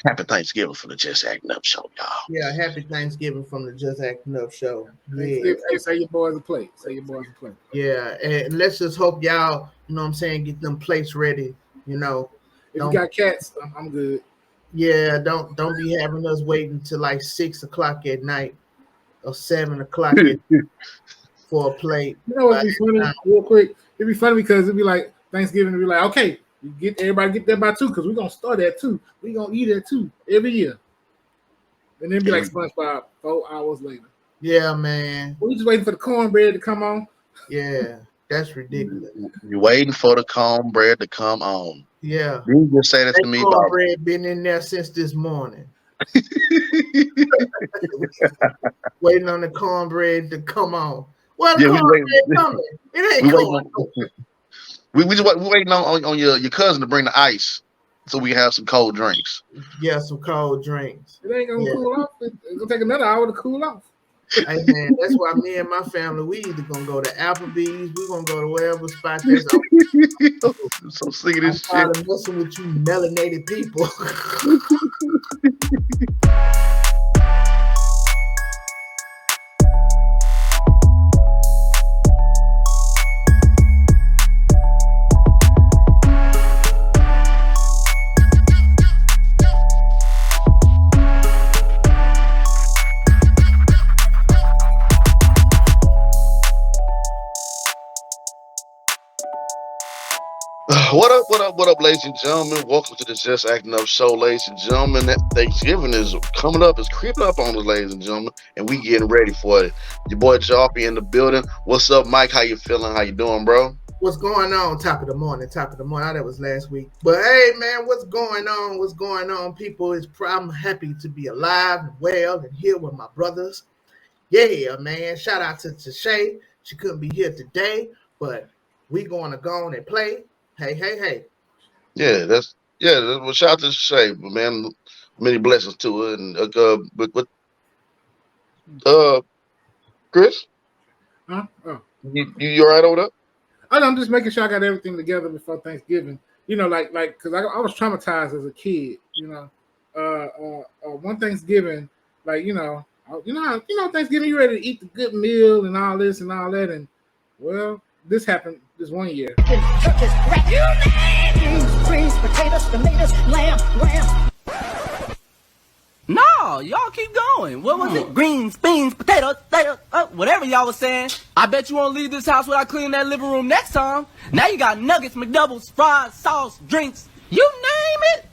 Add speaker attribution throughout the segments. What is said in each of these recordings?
Speaker 1: Happy Thanksgiving from the Just Acting Up Show, y'all.
Speaker 2: Yeah, happy Thanksgiving from the Just Acting Up Show.
Speaker 3: Yeah. Hey, say your boys a plate. Say your boys a plate.
Speaker 2: Yeah, and let's just hope y'all, you know what I'm saying, get them plates ready. You know,
Speaker 3: if you got cats, I'm good.
Speaker 2: Yeah, don't be having us waiting till like 6 o'clock at night or 7 o'clock for a plate.
Speaker 3: You know what'd be funny? Real quick, it'd be funny because it'd be like Thanksgiving. It'd be like, okay, everybody get that by 2 because we're gonna start at 2. We're gonna eat at 2 every year, and then be like SpongeBob 4 hours later.
Speaker 2: Yeah, man.
Speaker 3: We just waiting for the cornbread to come on.
Speaker 2: Yeah, that's ridiculous.
Speaker 1: You're waiting for the cornbread to come on.
Speaker 2: Yeah.
Speaker 1: You just say that to me.
Speaker 2: Cornbread been in there since this morning. Waiting on the cornbread to come on. Well, the cornbread coming. It ain't coming.
Speaker 1: We waiting on your cousin to bring the ice so we can have some cold drinks.
Speaker 2: Yeah, some cold drinks.
Speaker 3: It ain't gonna cool off. It's gonna take another hour to cool off.
Speaker 2: Hey man, that's why me and my family, we either gonna go to Applebee's, we're gonna go to wherever spot that's open.
Speaker 1: I'm so sick of this shit.
Speaker 2: I'm tired of messing with you melanated people.
Speaker 1: What up, ladies and gentlemen? Welcome to the Just Acting Up Show, ladies and gentlemen. That Thanksgiving is coming up, it's creeping up on us, ladies and gentlemen, and we getting ready for it. Your boy Joffy in the building. What's up, Mike? How you feeling? How you doing, bro?
Speaker 2: What's going on? Top of the morning. Oh, that was last week. But hey, man, what's going on, people? I'm happy to be alive and well and here with my brothers. Yeah, man. Shout out to Shay. She couldn't be here today, but we going to go on and play. Hey.
Speaker 1: Yeah, well, shout out to Shay, man. Many blessings to her. And Chris?
Speaker 3: Huh? Oh.
Speaker 1: You all right over there?
Speaker 3: I'm just making sure I got everything together before Thanksgiving. You know, like because I was traumatized as a kid. You know, one Thanksgiving, like Thanksgiving, you ready to eat the good meal and all this and all that, and well, this happened this one year.
Speaker 4: Greens, potatoes, tomatoes, lamb.
Speaker 5: No, y'all keep going. What was it? Greens, beans, potatoes, whatever y'all was saying. I bet you won't leave this house without cleaning that living room next time. Now you got nuggets, McDoubles, fries, sauce, drinks, you name it.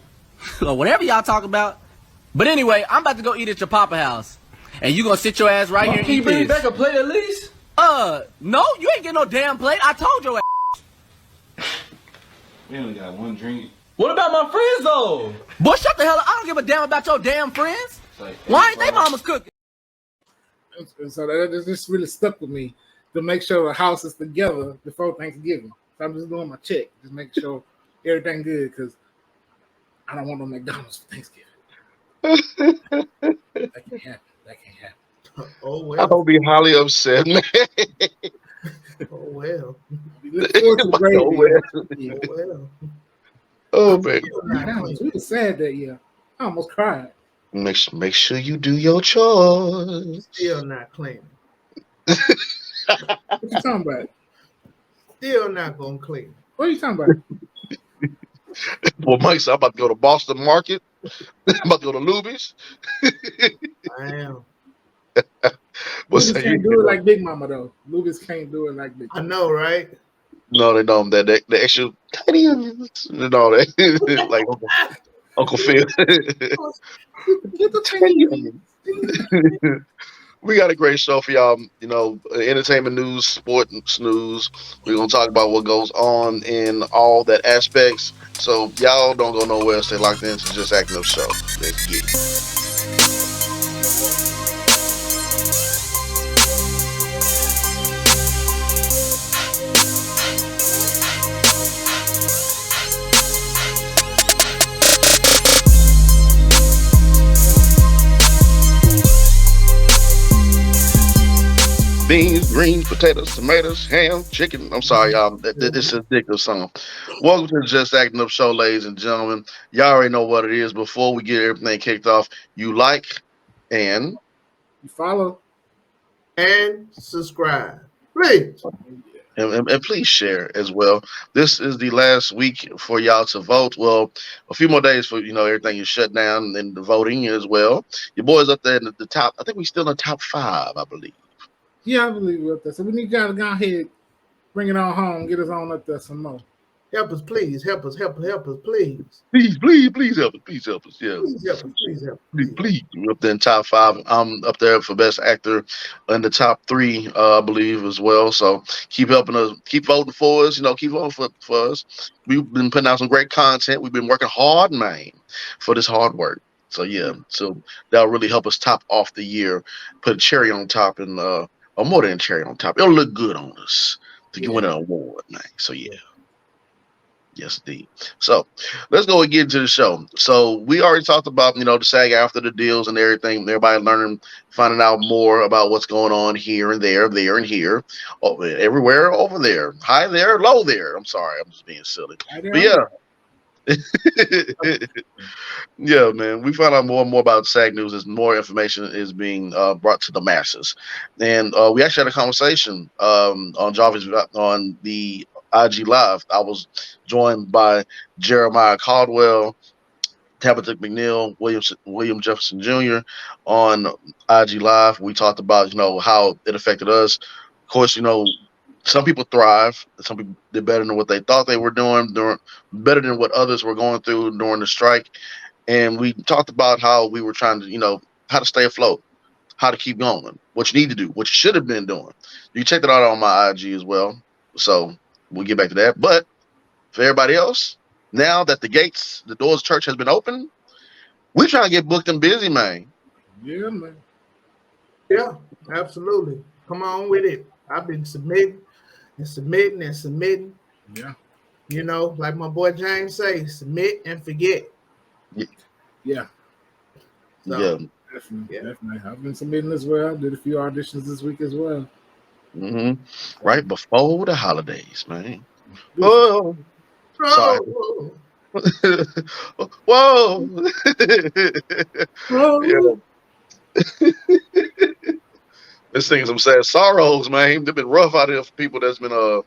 Speaker 5: Or whatever y'all talk about. But anyway, I'm about to go eat at your papa house. And you gonna sit your ass right here and eat this.
Speaker 6: Can you bring back a plate at least?
Speaker 5: No, you ain't getting no damn plate. I told your ass.
Speaker 6: We only got one drink. What about my friends though?
Speaker 5: Boy, shut the hell up. I don't give a damn about your damn friends. Why ain't they mama's cooking?
Speaker 3: And so that just really stuck with me to make sure the house is together before Thanksgiving. So I'm just doing my check, just making sure everything good because I don't want no McDonald's for Thanksgiving. That can't happen.
Speaker 2: Oh well.
Speaker 1: I don't be highly upset, man.
Speaker 2: Oh well.
Speaker 1: Oh man.
Speaker 3: We were sad that year. I almost cried.
Speaker 1: Make sure you do your chores.
Speaker 2: Still not cleaning.
Speaker 3: What you talking about?
Speaker 2: Still not gonna clean.
Speaker 3: What are you talking about?
Speaker 1: Well, Mike said I'm about to go to Boston Market. I'm about to go to Luby's.
Speaker 2: I am.
Speaker 3: Luby's can't do it like Big Mama though. Luby's can't do it like Big Mama.
Speaker 2: I know, right?
Speaker 1: No, they don't. That the extra tiny onions and all that, like Uncle Phil. We got a great show for y'all. You know, entertainment news, sport snooze. We're gonna talk about what goes on in all that aspects. So y'all don't go nowhere. Stay locked in to Just Acting Up Show. Let's get it. Beans, greens, potatoes, tomatoes, ham, chicken. I'm sorry, y'all. This is a ridiculous song. Welcome to the Just Acting Up Show, ladies and gentlemen. Y'all already know what it is. Before we get everything kicked off, you like and
Speaker 3: You follow.
Speaker 2: And subscribe. Please.
Speaker 1: and please share as well. This is the last week for y'all to vote. Well, a few more days for everything is shut down and then the voting as well. Your boys up there in the top. I think we still in the top 5, I believe.
Speaker 3: Yeah, I believe we're up there. So we need y'all to go ahead, bring it on home, get us on up there some more.
Speaker 2: Help us, please. Help us, please.
Speaker 1: Please help us. Please help us. Yeah.
Speaker 2: Please help us, please help us.
Speaker 1: Please. We're up there in top 5. I'm up there for best actor in the top 3, I believe, as well. So keep helping us, keep voting for us. Keep voting for us. We've been putting out some great content. We've been working hard, man, for this hard work. So yeah, so that'll really help us top off the year, put a cherry on top, and or more than a cherry on top. It'll look good on us to win an award, man. So yeah. Yes, indeed. So let's go and get into the show. So we already talked about, the SAG after the deals and everything. Everybody learning, finding out more about what's going on here and there and here, everywhere over there, high there, low there. I'm sorry, I'm just being silly. But yeah. Yeah, man. We find out more and more about SAG news as more information is being brought to the masses. And we actually had a conversation on Jarvis on the IG Live. I was joined by Jeremiah Caldwell, Tabitha McNeil, William Jefferson Jr. on IG Live. We talked about, how it affected us. Of course, some people thrive. Some people did better than what they thought they were doing, better than what others were going through during the strike. And we talked about how we were trying to, how to stay afloat, how to keep going, what you need to do, what you should have been doing. You can check that out on my IG as well. So we'll get back to that. But for everybody else, now that the doors of church has been opened, we're trying to get booked and busy, man.
Speaker 3: Yeah, man.
Speaker 2: Yeah, absolutely. Come on with it. I've been submitting and submitting and submitting.
Speaker 3: Yeah.
Speaker 2: Like my boy James say, submit and forget.
Speaker 3: Yeah.
Speaker 2: So,
Speaker 1: yeah.
Speaker 3: Definitely. I've been submitting as well. Did a few auditions this week as well.
Speaker 1: Mm-hmm. Right before the holidays, man. Oh, sorry. Whoa. Yeah. This thing's some sad sorrows, man. They've been rough out here for people that's been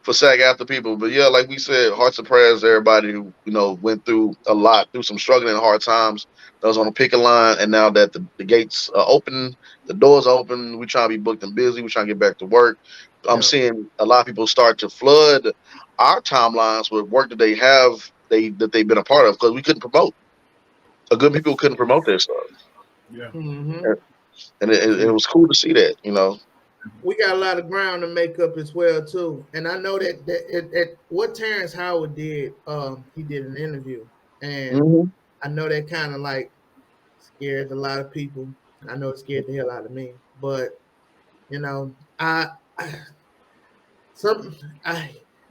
Speaker 1: for SAG after people. But yeah, like we said, hearts and prayers to everybody who, went through a lot, through some struggling hard times. That was on the picket line, and now that the gates are open, the doors open, we trying to be booked and busy. We trying to get back to work. I'm seeing a lot of people start to flood our timelines with work that that they've been a part of because we couldn't promote. A good people couldn't promote their stuff.
Speaker 3: Yeah.
Speaker 2: Mm-hmm.
Speaker 1: And it was cool to see that,
Speaker 2: We got a lot of ground to make up as well too, and I know that what Terrence Howard did, he did an interview, and I know that kind of like scared a lot of people. I know it scared the hell out of me, but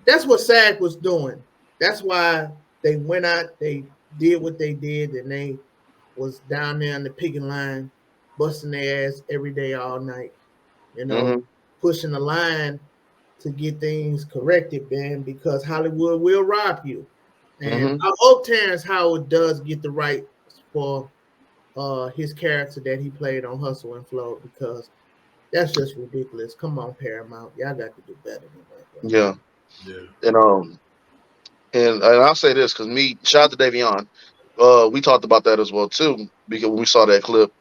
Speaker 2: that's what SAG was doing. That's why they went out, they did what they did, and they was down there on the picking line, busting their ass every day, all night. Pushing the line to get things corrected, man, because Hollywood will rob you. And I hope Terrence Howard does get the rights for his character that he played on Hustle and Flow, because that's just ridiculous. Come on, Paramount, y'all got to do better than that.
Speaker 1: Yeah. And I'll say this because shout out to Davion. We talked about that as well too, because when we saw that clip,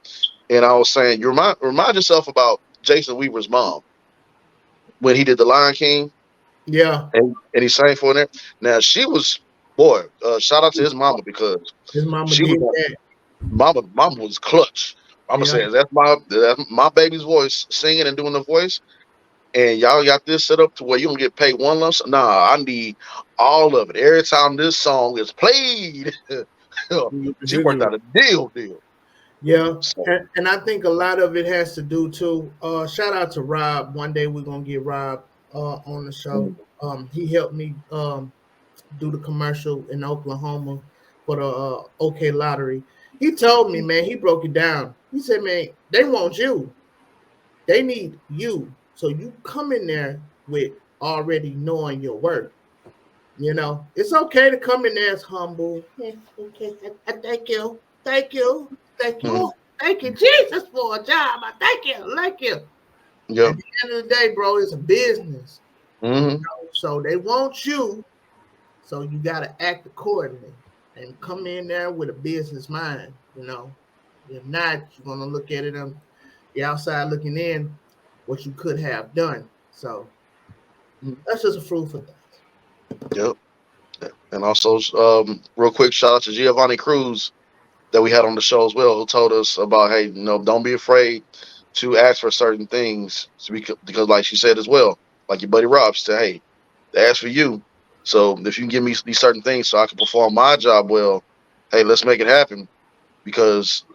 Speaker 1: and I was saying, you remind yourself about Jason Weaver's mom when he did The Lion King.
Speaker 2: Yeah.
Speaker 1: And he sang for it. Now she was shout out to his mama, because
Speaker 2: his mama
Speaker 1: she
Speaker 2: did
Speaker 1: was
Speaker 2: that.
Speaker 1: Mama was clutch. Mama says that's my baby's voice singing and doing the voice. And y'all got this set up to where you don't get paid one lump sum. Nah, I need all of it. Every time this song is played, she worked out a deal.
Speaker 2: Yeah, and I think a lot of it has to do too. Shout out to Rob. One day we're gonna get Rob on the show. He helped me do the commercial in Oklahoma for the OK Lottery. He told me, man, he broke it down. He said, man, they want you. They need you So you come in there with already knowing your worth. You know, it's okay to come in there as humble. Yeah, okay, thank you, thank you, thank you,
Speaker 1: Mhm.
Speaker 2: thank you, Jesus, for a job. I thank you.
Speaker 1: Yep.
Speaker 2: At the end of the day, bro, it's a business.
Speaker 1: Mm-hmm.
Speaker 2: So they want you. So you got to act accordingly and come in there with a business mind. You know, if not, you're gonna look at it on the outside looking in, what you could have done. So that's just a fruitful thing.
Speaker 1: Yep. And also, real quick, shout out to Giovanni Cruz that we had on the show as well, who told us about, hey, don't be afraid to ask for certain things, because like she said as well, like your buddy Rob said, hey, they ask for you. So if you can give me these certain things so I can perform my job well, hey, let's make it happen. Because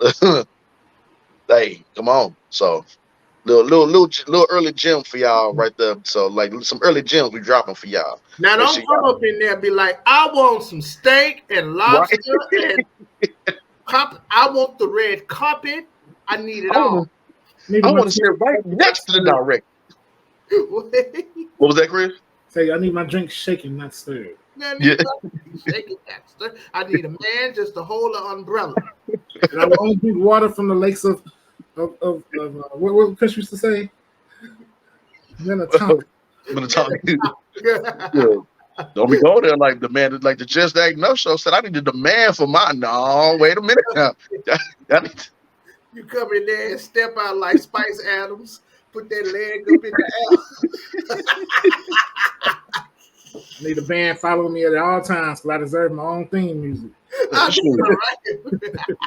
Speaker 1: hey, come on. So little early gem for y'all right there. So like some early gems we dropping for y'all.
Speaker 2: Now
Speaker 1: Make
Speaker 2: don't
Speaker 1: sure
Speaker 2: come
Speaker 1: y'all
Speaker 2: up in there and be like, I want some steak and
Speaker 1: right.
Speaker 2: lobster and I want the red carpet. I need it all.
Speaker 3: Need
Speaker 1: I
Speaker 3: my
Speaker 1: want to sit right next to the director. What was that, Chris?
Speaker 3: Say, I need my drink shaken, not stirred.
Speaker 1: Yeah.
Speaker 2: I need a man just to hold an umbrella.
Speaker 3: And I will only drink water from the lakes of what Chris used to say? Minnetonka.
Speaker 1: Yeah. Don't be go there like the man, like the Just Act No Show said. I need to demand for my. No, wait a minute now.
Speaker 2: You come in there and step out like Spice Adams, put that leg up in the air.
Speaker 3: I need a band following me at all times because I deserve my own theme music.
Speaker 2: I know,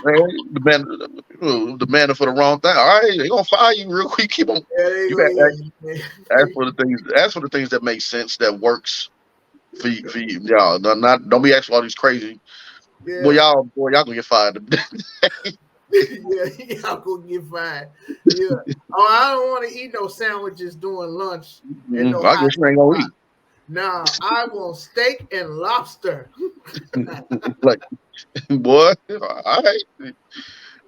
Speaker 2: right?
Speaker 1: The man for the wrong thing. All right, they gonna fire you real quick. Keep on. You got ask for the things. Ask for the things that make sense, that works for you, y'all. Not don't be asking all these crazy.
Speaker 2: Yeah.
Speaker 1: Boy, y'all gonna get fired.
Speaker 2: Yeah, y'all gonna get fired. Yeah. Oh, I don't want to eat no sandwiches during lunch. And no
Speaker 1: I guess you ain't gonna eat.
Speaker 2: Nah, I want steak and lobster.
Speaker 1: Like, boy, all right.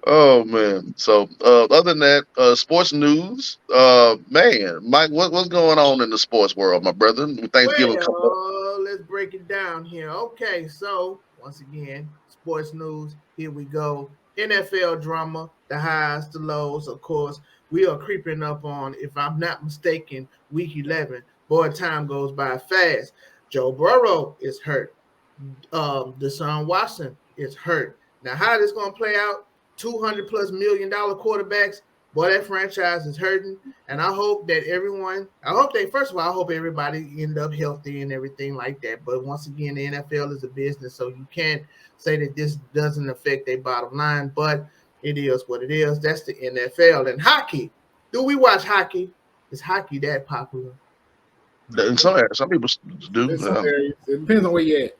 Speaker 1: Oh man. So other than that, sports news. Man, Mike, what's going on in the sports world, my brother? Thanksgiving coming up.
Speaker 2: Well, let's break it down here. Okay, so once again, sports news. Here we go. NFL drama, the highs, the lows. Of course, we are creeping up on, if I'm not mistaken, week 11. Boy, time goes by fast. Joe Burrow is hurt. Deshaun Watson is hurt. Now, how this going to play out? $200+ million quarterbacks. Boy, that franchise is hurting. And I hope that first of all, I hope everybody end up healthy and everything like that. But once again, the NFL is a business, so you can't say that this doesn't affect their bottom line. But it is what it is. That's the NFL. And hockey. Do we watch hockey? Is hockey that popular?
Speaker 1: In some people do.
Speaker 3: In some areas. It depends on where you're at.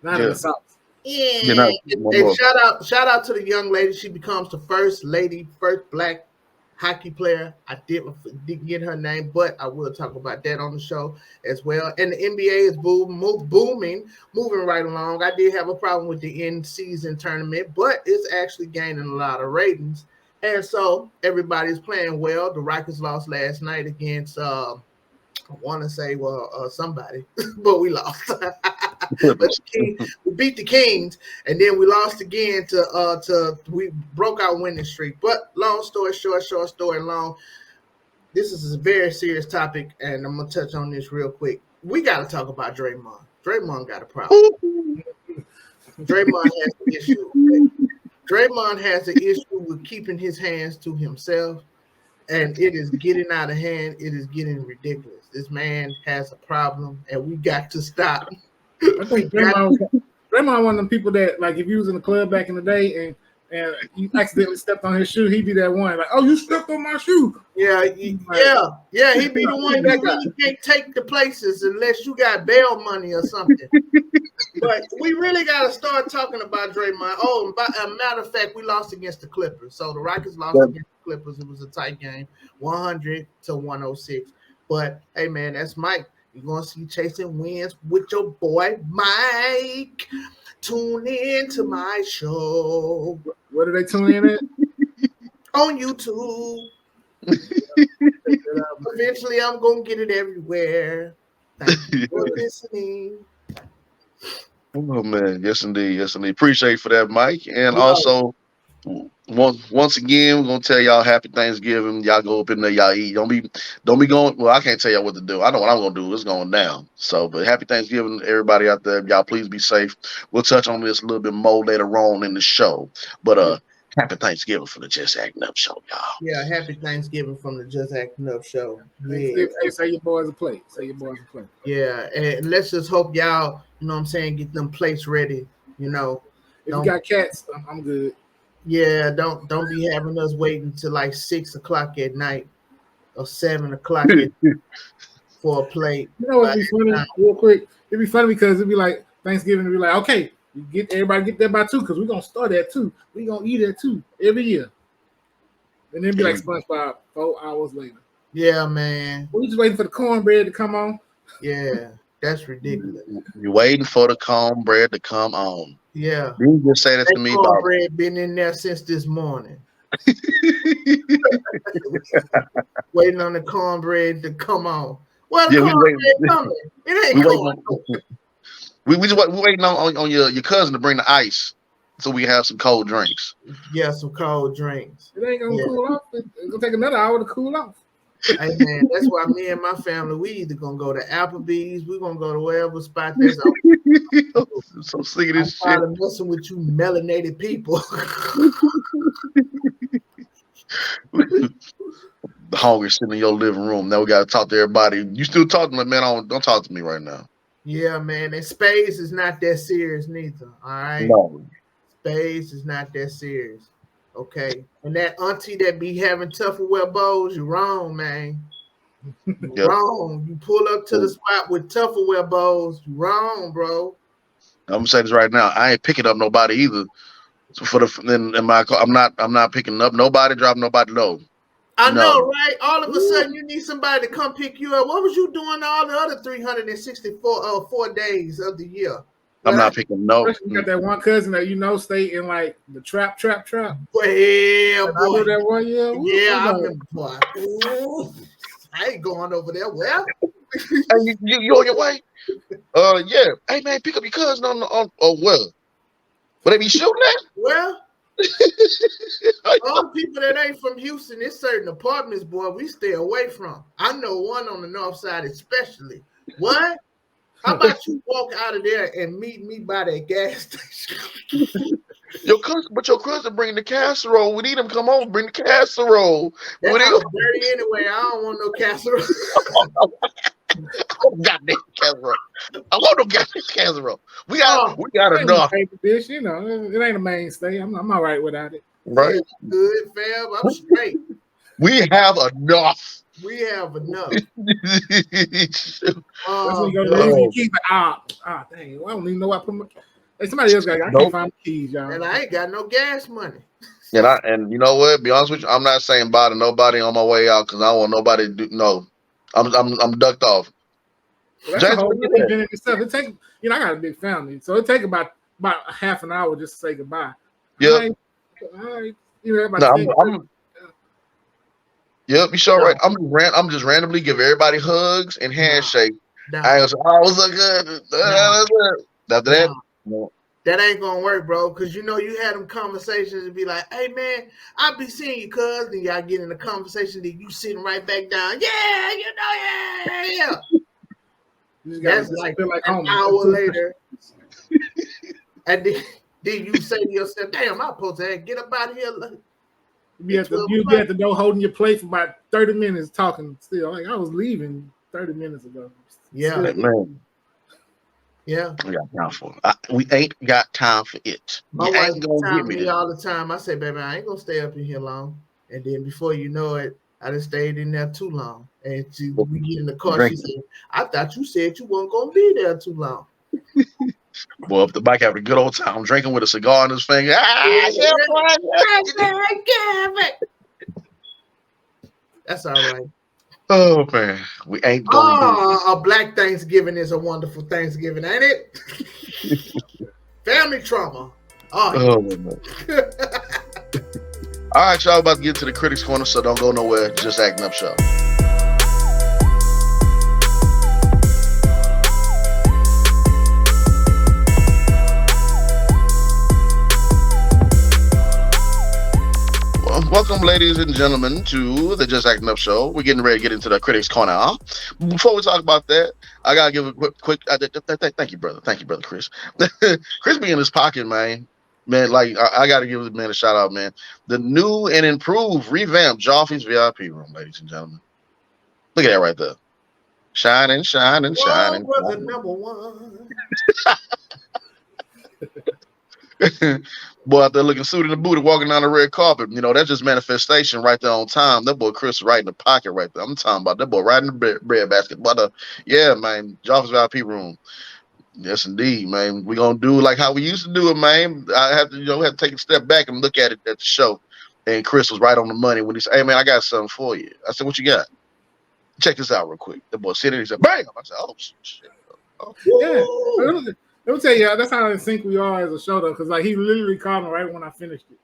Speaker 3: Not in the South.
Speaker 2: Yeah. And shout out to the young lady. She becomes the first black hockey player. I didn't get her name, but I will talk about that on the show as well. And the NBA is booming, moving right along. I did have a problem with the in-season tournament, but it's actually gaining a lot of ratings. And so everybody's playing well. The Rockets lost last night against I want to say, somebody, but we lost. We beat the Kings, and then we lost again we broke our winning streak. But long story short story long, this is a very serious topic, and I'm going to touch on this real quick. We got to talk about Draymond. Draymond got a problem. Draymond has an issue. Draymond has an issue with keeping his hands to himself. And it is getting out of hand. It is getting ridiculous. This man has a problem, and we got to stop.
Speaker 3: I think Draymond one of them people that, like, if you was in the club back in the day and you accidentally stepped on his shoe, he'd be that one. Like, oh, you stepped on my shoe.
Speaker 2: Yeah. He'd be the one that really can't take the places unless you got bail money or something. But we really got to start talking about Draymond. Oh, a matter of fact, we lost against the Clippers. So the Rockets lost against the Clippers. It was a tight game, 100-106. But, hey, man, that's Mike. You're going to see Chasing Wins with your boy, Mike. Tune in to my show.
Speaker 3: Where do they tune in at?
Speaker 2: On YouTube. Eventually, I'm gonna get it everywhere. Thank you for listening.
Speaker 1: Oh man, yes indeed, yes indeed. Appreciate you for that, Mike. And
Speaker 2: Yeah.
Speaker 1: also, once again, we're gonna tell y'all happy Thanksgiving. Y'all go up in there, y'all eat. Don't be going. Well, I can't tell y'all what to do. I know what I'm gonna do. It's going down. So, but happy Thanksgiving, everybody out there. Y'all please be safe. We'll touch on this a little bit more later on in the show. But happy Thanksgiving for the Just Acting Up show, y'all.
Speaker 2: Yeah, happy Thanksgiving from the Just Acting Up show.
Speaker 3: Yeah. Hey, say your boys a plate. Say your boys a plate.
Speaker 2: Yeah, and let's just hope y'all, you know what I'm saying, get them plates ready. You know,
Speaker 3: if you got cats, I'm good.
Speaker 2: Yeah, don't be having us waiting till like 6 o'clock at night or 7 o'clock for a plate.
Speaker 3: You know what'd be funny? Real quick, it'd be funny because it'd be like Thanksgiving. It'd be like, okay, everybody get there by 2 because we're gonna start at 2. We're gonna eat at 2 every year, and then be like SpongeBob 4 hours later.
Speaker 2: Yeah, man.
Speaker 3: We just waiting for the cornbread to come on.
Speaker 2: Yeah, that's ridiculous.
Speaker 1: You're waiting for the cornbread to come on.
Speaker 2: Yeah.
Speaker 1: You just say that to me.
Speaker 2: Cornbread been in there since this morning. Waiting on the cornbread to come on. Well, the cornbread coming. It ain't going.
Speaker 1: We waiting on your cousin to bring the ice so we have some cold drinks.
Speaker 2: Yeah, some cold drinks.
Speaker 3: It ain't gonna cool off. It's gonna take another hour to cool off.
Speaker 2: Hey man, that's why me and my family, we either gonna go to Applebee's, we're gonna go to whatever spot that's open.
Speaker 1: I'm so sick of this shit.
Speaker 2: I'm messing with you melanated people.
Speaker 1: Hungry sitting in your living room. Now we gotta talk to everybody. You still talking to man? Don't talk to me right now.
Speaker 2: Yeah, man. And spades is not that serious neither. All right.
Speaker 1: No.
Speaker 2: Spades is not that serious. Okay. And that auntie that be having Tupperware bowls, you're wrong, man. You're wrong. You pull up to the spot with Tupperware bowls, you're wrong, bro.
Speaker 1: I'm gonna say this right now. I ain't picking up nobody either. So in my car, I'm not picking up nobody, dropping nobody low.
Speaker 2: I know, right? All of a sudden, you need somebody to come pick you up. What was you doing all the other 364 4 days of the year?
Speaker 1: I'm not picking no.
Speaker 3: You got that one cousin that stay in like the trap.
Speaker 2: Well, yeah, boy.
Speaker 3: I know that one, yeah.
Speaker 2: Yeah, I remember, boy. I ain't going over there. Well,
Speaker 1: hey, you on your way? Yeah. Hey man, pick up your cousin on well. But they be shooting at?
Speaker 2: Well, all the people that ain't from Houston, there's certain apartments, boy, we stay away from. I know one on the north side especially. What? How about you walk out of there and meet me by that gas station?
Speaker 1: Your cousin bring the casserole. We need him to come over, bring the casserole.
Speaker 2: That's dirty anyway. I don't want no casserole.
Speaker 1: Goddamn casserole. I want no goddamn casserole. We got enough.
Speaker 3: Dish, it ain't a mainstay. I'm all right without it.
Speaker 1: Right?
Speaker 2: Yeah, good, fam. I'm straight.
Speaker 1: We have enough.
Speaker 2: We have enough.
Speaker 3: You keep it out. Ah, dang. I don't even know what I put my. Hey, somebody else got. I can't find the keys, y'all.
Speaker 2: And I ain't got no gas money.
Speaker 1: And you know what? Be honest with you, I'm not saying bye to nobody on my way out because I don't want nobody to do. No, I'm ducked off.
Speaker 3: Well, that's a whole thing itself. It take I got a big family, so it take about a half an hour just to say goodbye.
Speaker 1: Yeah. Yep, you sure right. I'm just randomly give everybody hugs and handshake. I ain't gonna say, what's so good? After that, no.
Speaker 2: That ain't gonna work, bro. Because you had them conversations and be like, "Hey man, I'll be seeing you, cuz." And y'all get in a conversation that you sitting right back down. Yeah. That's like an hour later. And then you say to yourself, "Damn, I'm supposed to get up out of here."
Speaker 3: You be at the door holding your plate for about 30 minutes talking still. Like I was leaving 30 minutes ago.
Speaker 2: Yeah.
Speaker 1: Man.
Speaker 2: Yeah.
Speaker 1: We got time for it. We ain't got time for it.
Speaker 2: My wife tells me all the time. I say, baby, I ain't gonna stay up in here long. And then before you know it, I just stayed in there too long. And we get in the car, she said, I thought you said you weren't gonna be there too long.
Speaker 1: Well, if the bike having a good old time drinking with a cigar in his finger.
Speaker 2: That's all right.
Speaker 1: Oh man, we ain't gonna
Speaker 2: a Black Thanksgiving is a wonderful Thanksgiving, ain't it? Family trauma. Oh
Speaker 1: man. All right, y'all about to get to the Critics Corner, so don't go nowhere. Just Acting Up Show. Welcome, ladies and gentlemen, to the Just Acting Up Show. We're getting ready to get into the Critics Corner. Before we talk about that, I gotta give a quick thank you, brother Chris. Chris be in his pocket, man. Man, like I gotta give the man a shout out, man. The new and improved, revamped Joffrey's VIP room, ladies and gentlemen. Look at that right there, shining, shining, shining.
Speaker 2: Brother number one.
Speaker 1: Boy out there looking suited and booted, walking down the red carpet. You know, that's just manifestation right there on time. That boy Chris right in the pocket right there. I'm talking about that boy right in the bread basket. But yeah, man, Joffrey's VIP room. Yes, indeed, man. We're gonna do like how we used to do it, man. I have to, have to take a step back and look at it at the show. And Chris was right on the money when he said, "Hey, man, I got something for you." I said, "What you got?" Check this out real quick. The boy sitting there, he said, "Bam!" I said, "Oh shit." Oh.
Speaker 3: Yeah. Let me tell you, that's how in sync we are as a show, though, because like he literally called me right when I finished it.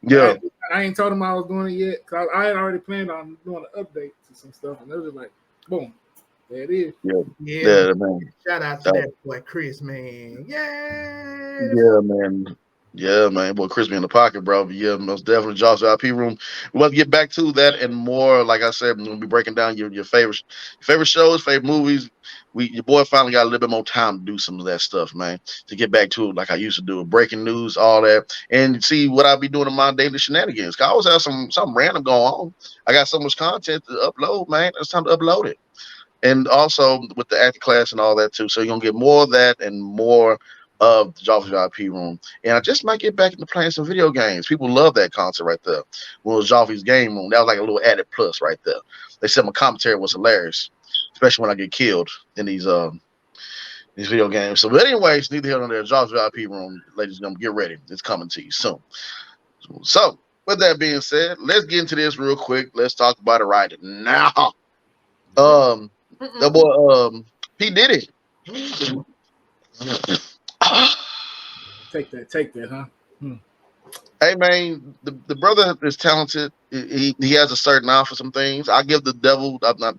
Speaker 1: Yeah.
Speaker 3: I ain't told him I was doing it yet, because I had already planned on doing an update to some stuff, and it was just like, boom, there it is.
Speaker 1: Yeah, man.
Speaker 2: Shout out to that boy Chris, man. Yay!
Speaker 1: Yeah, man. Yeah, man. Boy, Chris be in the pocket, bro. But yeah, most definitely Josh VIP room. We'll get back to that and more. Like I said, we'll be breaking down your favorite shows, favorite movies. Your boy finally got a little bit more time to do some of that stuff, man. To get back to it like I used to do it, breaking news, all that, and see what I'll be doing in my daily shenanigans. Cause I always have something random going on. I got so much content to upload, man. It's time to upload it. And also with the acting class and all that too. So you're gonna get more of that and more of the Joffrey VIP room. And I just might get back into playing some video games. People love that concert right there. When it was Joffrey's game room, that was like a little added plus right there. They said my commentary was hilarious, especially when I get killed in these video games. So, but anyways, neither here nor there. Joffrey's VIP room, ladies and gentlemen, get ready. It's coming to you soon. So, with that being said, let's get into this real quick. Let's talk about it right now. The boy P. Diddy.
Speaker 3: Take that, huh?
Speaker 1: Hey man, the brother is talented. He has a certain eye for some things. I give the devil, I'm not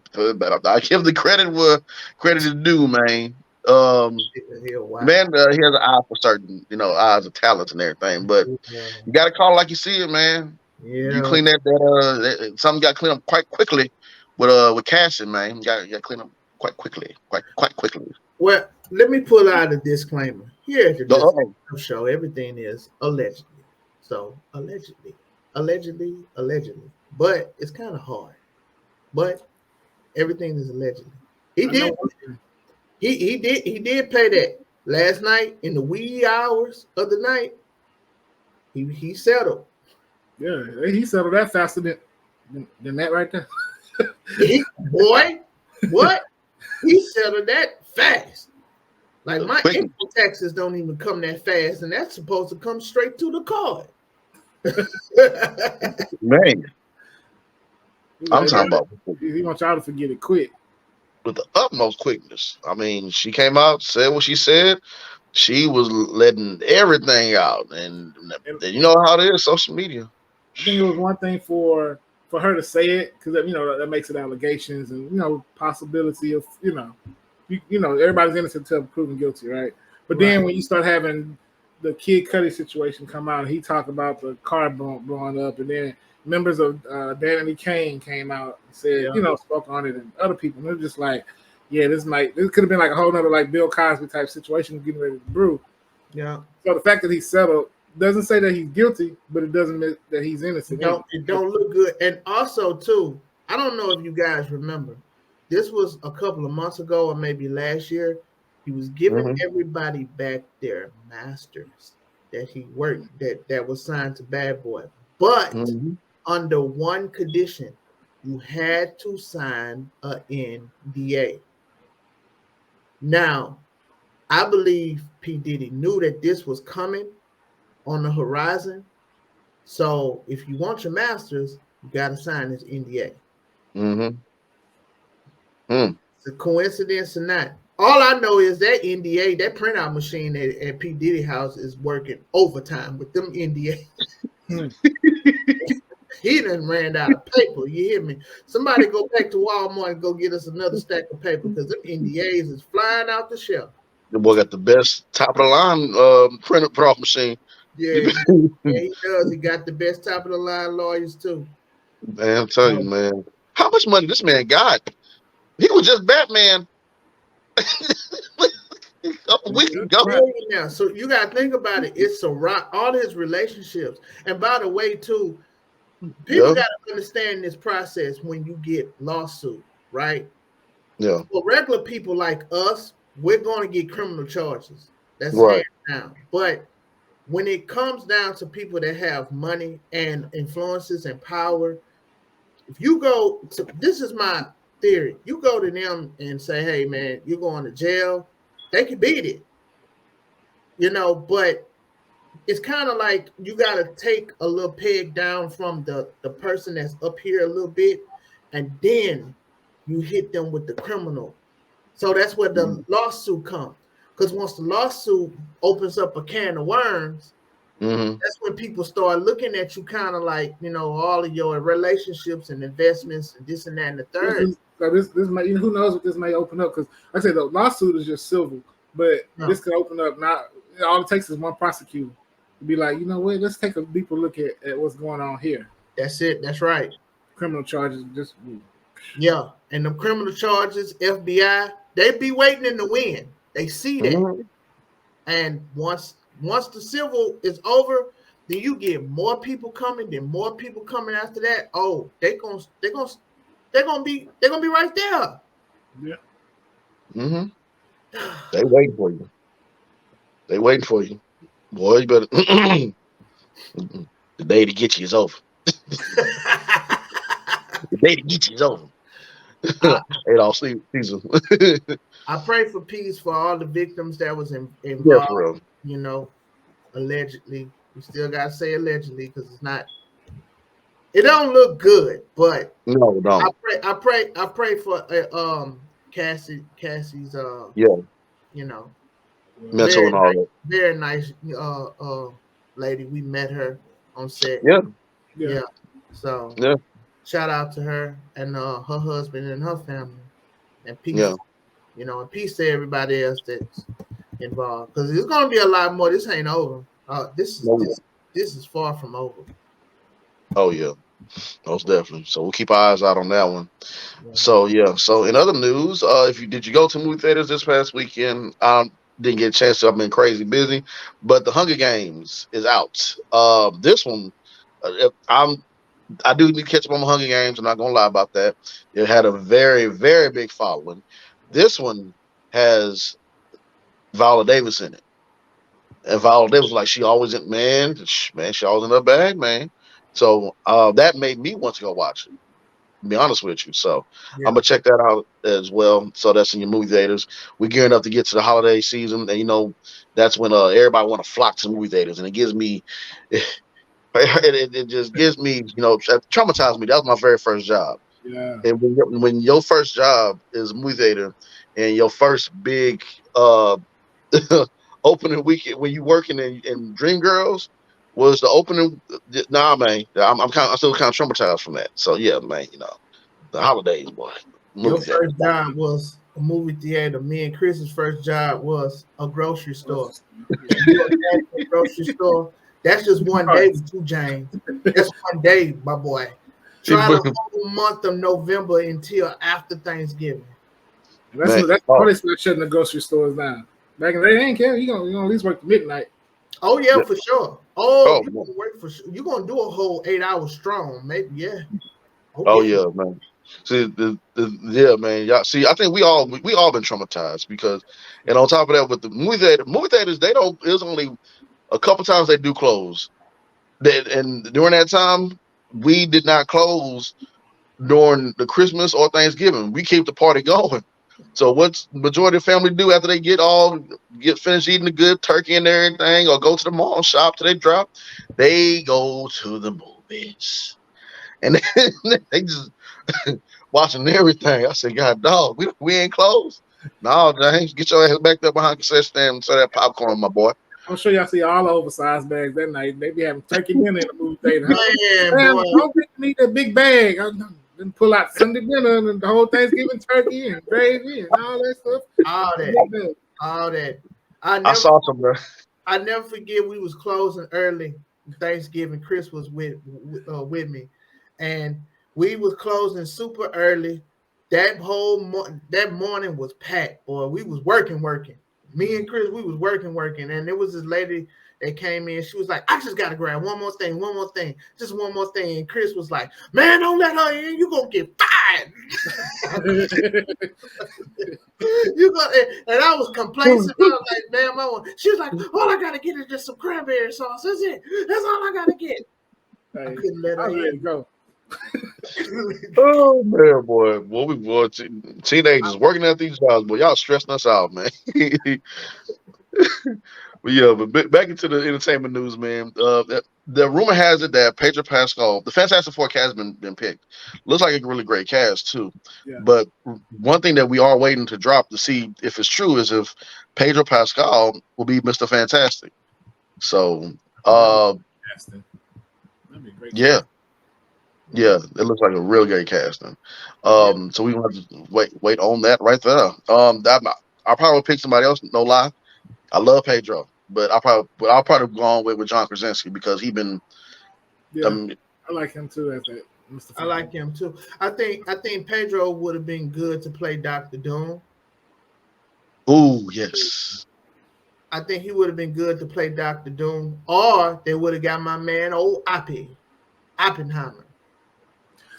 Speaker 1: I give the credit where credit is due, man. Man, he has an eye for certain, eyes of talents and everything. But you got to call it like you see it, man.
Speaker 2: Yeah.
Speaker 1: You clean that something got cleaned up quite quickly with Cashin, man. You got to clean up quite quickly.
Speaker 2: Well, let me pull out a disclaimer. Here at the Just Show, everything is allegedly. So allegedly. But it's kind of hard. But everything is allegedly. He did pay that last night in the wee hours of the night. He settled.
Speaker 3: Yeah, he settled that faster than that right there.
Speaker 2: Boy, what? He settled that fast. Like my income taxes don't even come that fast, and that's supposed to come straight to the card.
Speaker 1: Man, I'm talking about.
Speaker 3: He wants y'all to forget it quick.
Speaker 1: With the utmost quickness. I mean, she came out, said what she said. She was letting everything out, and you know how it is, social media.
Speaker 3: I think it was one thing for her to say it, because that makes it allegations and possibility of everybody's innocent until proven guilty, right? But then when you start having the Kid Cudi situation come out, he talked about the car blowing up, and then members of Danny Kane came out and said, spoke on it, and other people. And they're just like, yeah, this could have been like a whole nother like Bill Cosby type situation getting ready to brew.
Speaker 2: Yeah.
Speaker 3: So the fact that he settled doesn't say that he's guilty, but it doesn't mean that he's innocent.
Speaker 2: It don't look good. And also, too, I don't know if you guys remember, this was a couple of months ago or maybe last year. He was giving everybody back their masters that he worked, that was signed to Bad Boy. But under one condition, you had to sign an NDA. Now, I believe P. Diddy knew that this was coming on the horizon. So if you want your masters, you got to sign this NDA. It's a coincidence or not. All I know is that NDA, that printout machine at P. Diddy house is working overtime with them NDAs. He done ran out of paper. You hear me? Somebody go back to Walmart and go get us another stack of paper, because them NDAs is flying out the shelf.
Speaker 1: The boy got the best top of the line print off machine.
Speaker 2: Yeah, he does. He got the best top of the line lawyers too.
Speaker 1: Man, I'm telling you, man. How much money this man got? He was just Batman a couple weeks ago.
Speaker 3: Right.
Speaker 2: Now, so you got to think about it. It's a rock. All his relationships, and by the way, too, people
Speaker 1: Yeah,
Speaker 2: got to understand this process when you get lawsuit, right?
Speaker 1: yeah,
Speaker 2: For regular people like us, we're going to get criminal charges. That's
Speaker 1: right.
Speaker 2: hands down. But when it comes down to people that have money and influences and power, if you go to, this is my theory, you go to them and say, hey man, you're going to jail, they can beat it, but it's kind of like you got to take a little peg down from the person that's up here a little bit, and then you hit them with the criminal. So that's where the lawsuit comes. Because once the lawsuit opens up a can of worms,
Speaker 1: Mm-hmm.
Speaker 2: that's when people start looking at you kind of like, all of your relationships and investments and this and that and the third.
Speaker 3: This may, who knows what this may open up, because like I said, the lawsuit is just civil, but this could open up. Not all it takes is one prosecutor to be like, you know what, let's take a deeper look at what's going on here.
Speaker 2: That's it. That's right.
Speaker 3: Criminal charges, just
Speaker 2: yeah, and the criminal charges, FBI, they be waiting in the wind. They see that,
Speaker 1: Mm-hmm.
Speaker 2: and once the civil is over, then you get more people coming. Then more people coming after that. Oh, they're gonna be right there.
Speaker 3: Yeah.
Speaker 1: Mm-hmm. They waiting for you. They waiting for you. Boy, you better. The day to get you is over. The day to get you is over. It all season.
Speaker 2: I pray for peace for all the victims that was involved.
Speaker 1: Yeah, for real.
Speaker 2: Allegedly. We still gotta say allegedly because it's not. It don't look good, but
Speaker 1: No, don't.
Speaker 2: I pray for Cassie's
Speaker 1: Yeah, mental and all that.
Speaker 2: very nice lady. We met her on set.
Speaker 1: Yeah.
Speaker 2: So
Speaker 1: Yeah.
Speaker 2: shout out to her and her husband and her family, and peace.
Speaker 1: Yeah.
Speaker 2: And peace to everybody else that's involved, because there's gonna be a lot more. This ain't over. This is far from over.
Speaker 1: Oh yeah, most definitely. So we'll keep our eyes out on that one. So yeah. So in other news, did you go to movie theaters this past weekend? Didn't get a chance to. I've been crazy busy, but the Hunger Games is out. This one, I do need to catch up on the Hunger Games. I'm not gonna lie about that. It had a very, very big following. This one has Viola Davis in it. And Viola Davis, like, she always in, man, she always in her bag, man. So that made me want to go watch it, to be honest with you. So I'm gonna check that out as well. So that's in your movie theaters. We're gearing up to get to the holiday season, and that's when everybody want to flock to movie theaters, and it gives me it just gives me, traumatized me. That was my very first job.
Speaker 3: Yeah.
Speaker 1: And when your first job is a movie theater, and your first big opening weekend when you working in Dreamgirls was the opening. Nah, man, I'm still kind of traumatized from that. So yeah, man, the holidays, boy.
Speaker 2: Your first job was a movie theater. Me and Chris's first job was a grocery store. A grocery store. That's just one day with you, James. That's one day, my boy. Try the whole month of November until after Thanksgiving.
Speaker 3: That's why they start shutting the grocery stores down. Back in the day, they didn't care. You gonna at least work to midnight.
Speaker 2: Oh yeah, for sure. Oh, you gonna work for sure. You gonna do a whole 8 hours strong, maybe. Yeah.
Speaker 1: Okay. Oh yeah, man. See, yeah, man. Y'all see, I think we all been traumatized because, and on top of that, with the movie theaters, they don't. It was only a couple times they do close. And during that time, we did not close during the Christmas or Thanksgiving. We keep the party going. So what's majority of the family do after they get finished eating the good turkey and everything, or go to the mall shop till they drop? They go to the movies, and they just watching everything. I said, God, dog, we ain't closed. No, James, get your ass back there behind the concession stand and serve that popcorn, my boy.
Speaker 3: I'm sure y'all see all the oversized bags that night. They be having turkey dinner in the movie theater.
Speaker 2: Man, boy.
Speaker 3: I don't think you need that big bag. I then pull out Sunday dinner and the whole Thanksgiving turkey and gravy and all that stuff.
Speaker 2: All that.
Speaker 1: I saw some.
Speaker 2: I never forget we was closing early Thanksgiving. Chris was with me, and we was closing super early. That that morning was packed, boy. We was working. Me and Chris, we was working, and there was this lady that came in. She was like, "I just gotta grab one more thing, just one more thing." And Chris was like, "Man, don't let her in. You gonna get fired." You got, and I was complacent. I was like, "Man, I want." She was like, "All I gotta get is just some cranberry sauce. That's it. That's all I gotta get." I couldn't let her in.
Speaker 3: Go.
Speaker 1: Oh man, boy, we teenagers working at these jobs, boy, y'all stressing us out, man. But yeah, but back into the entertainment news, man. The rumor has it that Pedro Pascal, the Fantastic Four cast, has been picked. Looks like a really great cast too.
Speaker 3: Yeah.
Speaker 1: But one thing that we are waiting to drop to see if it's true is if Pedro Pascal will be Mr. Fantastic. So,
Speaker 3: That'd be great.
Speaker 1: yeah. Yeah, it looks like a real great casting. So we want to wait on that right there. I probably would pick somebody else. No lie, I love Pedro, but I'll probably go on with John Krasinski because he been.
Speaker 3: Yeah, I like him too. As that, Mr.
Speaker 2: I like him too. I think Pedro would have been good to play Dr. Doom.
Speaker 1: Oh yes.
Speaker 2: I think he would have been good to play Dr. Doom, or they would have got my man old Oppenheimer.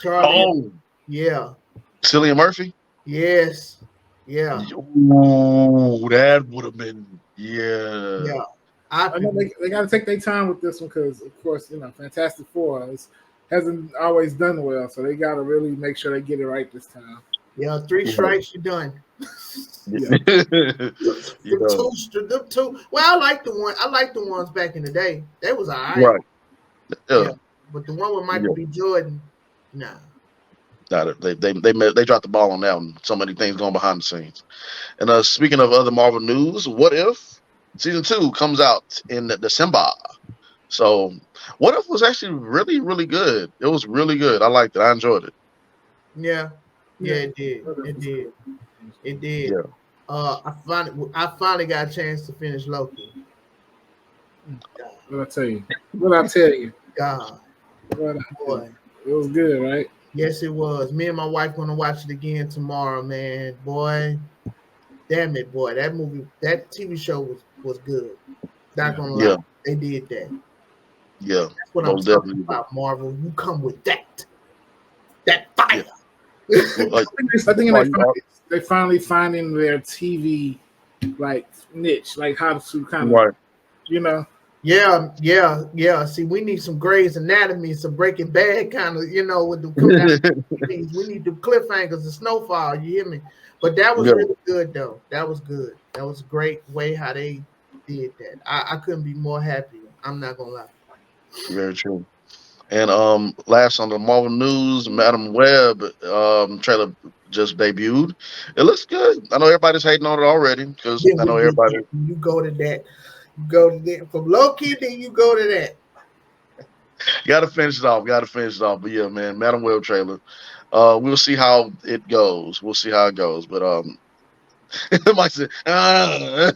Speaker 2: Charlie. Yeah.
Speaker 1: Cillian Murphy?
Speaker 2: Yes. Yeah.
Speaker 1: Ooh, that would have been yeah.
Speaker 3: I know they got to take their time with this one because, of course, Fantastic Four hasn't always done well, so they got to really make sure they get it right this time.
Speaker 2: Yeah, 3 strikes, you're done.
Speaker 1: Yeah.
Speaker 2: Them two. Well, I like the ones back in the day. They was all right.
Speaker 1: Right. Yeah.
Speaker 2: But the one with Michael B. Jordan, nah.
Speaker 1: They dropped the ball on that one. So many things going behind the scenes. And speaking of other Marvel news, What If season 2 comes out in December. So What If was actually really, really good. It was really good. I liked it. I enjoyed it.
Speaker 2: Yeah, it did.
Speaker 1: Yeah.
Speaker 2: I finally got a chance to finish Loki.
Speaker 3: What I tell you?
Speaker 2: God, boy,
Speaker 3: it was good, right?
Speaker 2: Yes, it was. Me and my wife gonna watch it again tomorrow, man. Boy, damn it, boy, that TV show was good. Not gonna lie, they did that.
Speaker 1: Yeah,
Speaker 2: that's what I'm talking about. Marvel, you come with that fire.
Speaker 3: I think they finally finding their TV like niche, like how to kind of,
Speaker 2: Yeah. See, we need some Grey's Anatomy, some Breaking Bad kind of, with the we need the cliffhangers, the snowfall. You hear me? But that was really good, though. That was good. That was a great way how they did that. I couldn't be more happy. I'm not gonna lie.
Speaker 1: Very true. And last on the Marvel news, Madam Web trailer just debuted. It looks good. I know everybody's hating on it already because I know everybody.
Speaker 2: You go to that. Go to that. From Loki, then you go to that.
Speaker 1: Gotta finish it off. But yeah, man, Madam Web trailer. We'll see how it goes. But Mike said,
Speaker 2: I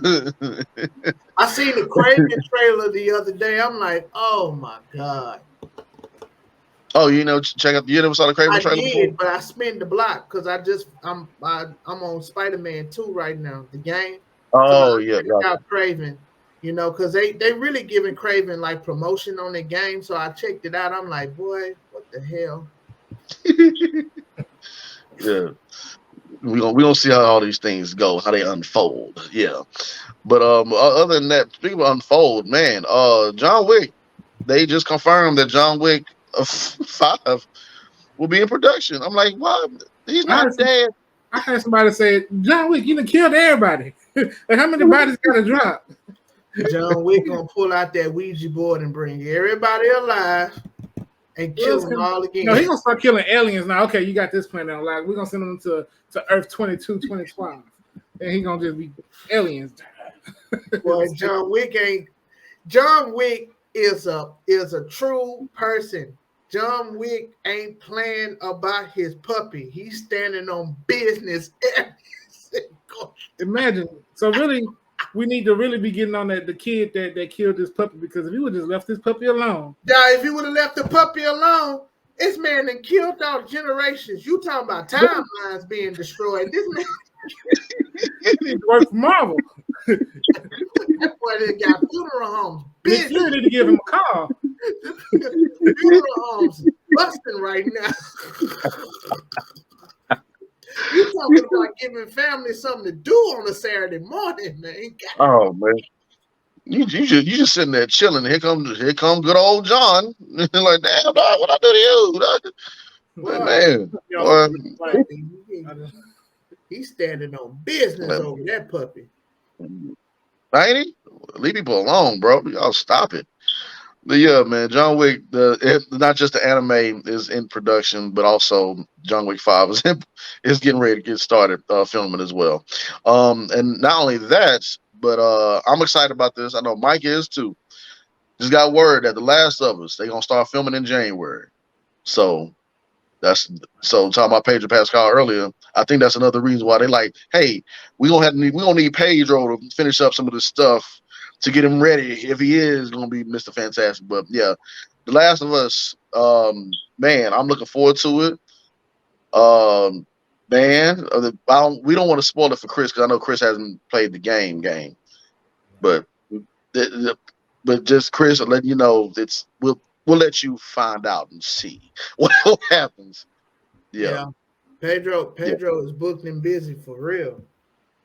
Speaker 2: seen the Craven trailer the other day. I'm like, oh my God.
Speaker 1: Oh, check out. You never saw the Craven trailer before?
Speaker 2: But I spent the block because I'm on Spider-Man 2 right now, the game.
Speaker 1: Oh,
Speaker 2: Out Craven, because they really giving Craven like promotion on the game. So I checked it out. I'm like, boy, what the hell?
Speaker 1: Yeah. We gonna see how all these things go, how they unfold. Yeah. But other than that, speaking of unfold, man, John Wick, they just confirmed that John Wick 5 will be in production. I'm like, what? He's not dead.
Speaker 3: I heard somebody say, John Wick, you done killed everybody. Like, how many bodies gotta drop?
Speaker 2: John Wick gonna pull out that Ouija board and bring everybody alive and kill them all again.
Speaker 3: No, he's gonna start killing aliens now. Okay, you got this planet on live. We're gonna send them to Earth 2012. And he's gonna just be aliens.
Speaker 2: Boy, John Wick is a true person. John Wick ain't playing about his puppy. He's standing on business.
Speaker 3: Imagine. So really, we need to really be getting on the kid that killed this puppy, because if he would just left this puppy alone.
Speaker 2: Now, if you would have left the puppy alone, this man that killed out generations. You talking about timelines being destroyed. This man
Speaker 3: He needs to work for Marvel.
Speaker 2: that boy that got funeral homes.
Speaker 3: Nick Fury need to give him a call.
Speaker 2: Funeral homes busting right now. You talking about giving families something to do on a Saturday morning, man.
Speaker 1: Oh man, you just sitting there chilling. Here come good old John. Like, damn, dog, what I do to you, dog? But, man, boy,
Speaker 2: He's standing on business over that puppy.
Speaker 1: ain't he? Leave people alone, bro. Y'all stop it. But yeah, man, John Wick. Not just the anime is in production, but also John Wick 5 is getting ready to get started filming as well. And not only that, but I'm excited about this. I know Mike is too. Just got word that The Last of Us, they're gonna start filming in January. So talking about Pedro Pascal earlier. I think that's another reason why they like, hey, we gonna need Pedro to finish up some of this stuff to get him ready if he is gonna be Mr. Fantastic. But yeah, The Last of Us, man, I'm looking forward to it. Man, we don't want to spoil it for Chris because I know Chris hasn't played the game, but just Chris, I'll let you know we'll let you find out and see what happens. Yeah.
Speaker 2: Pedro is booked and busy for real.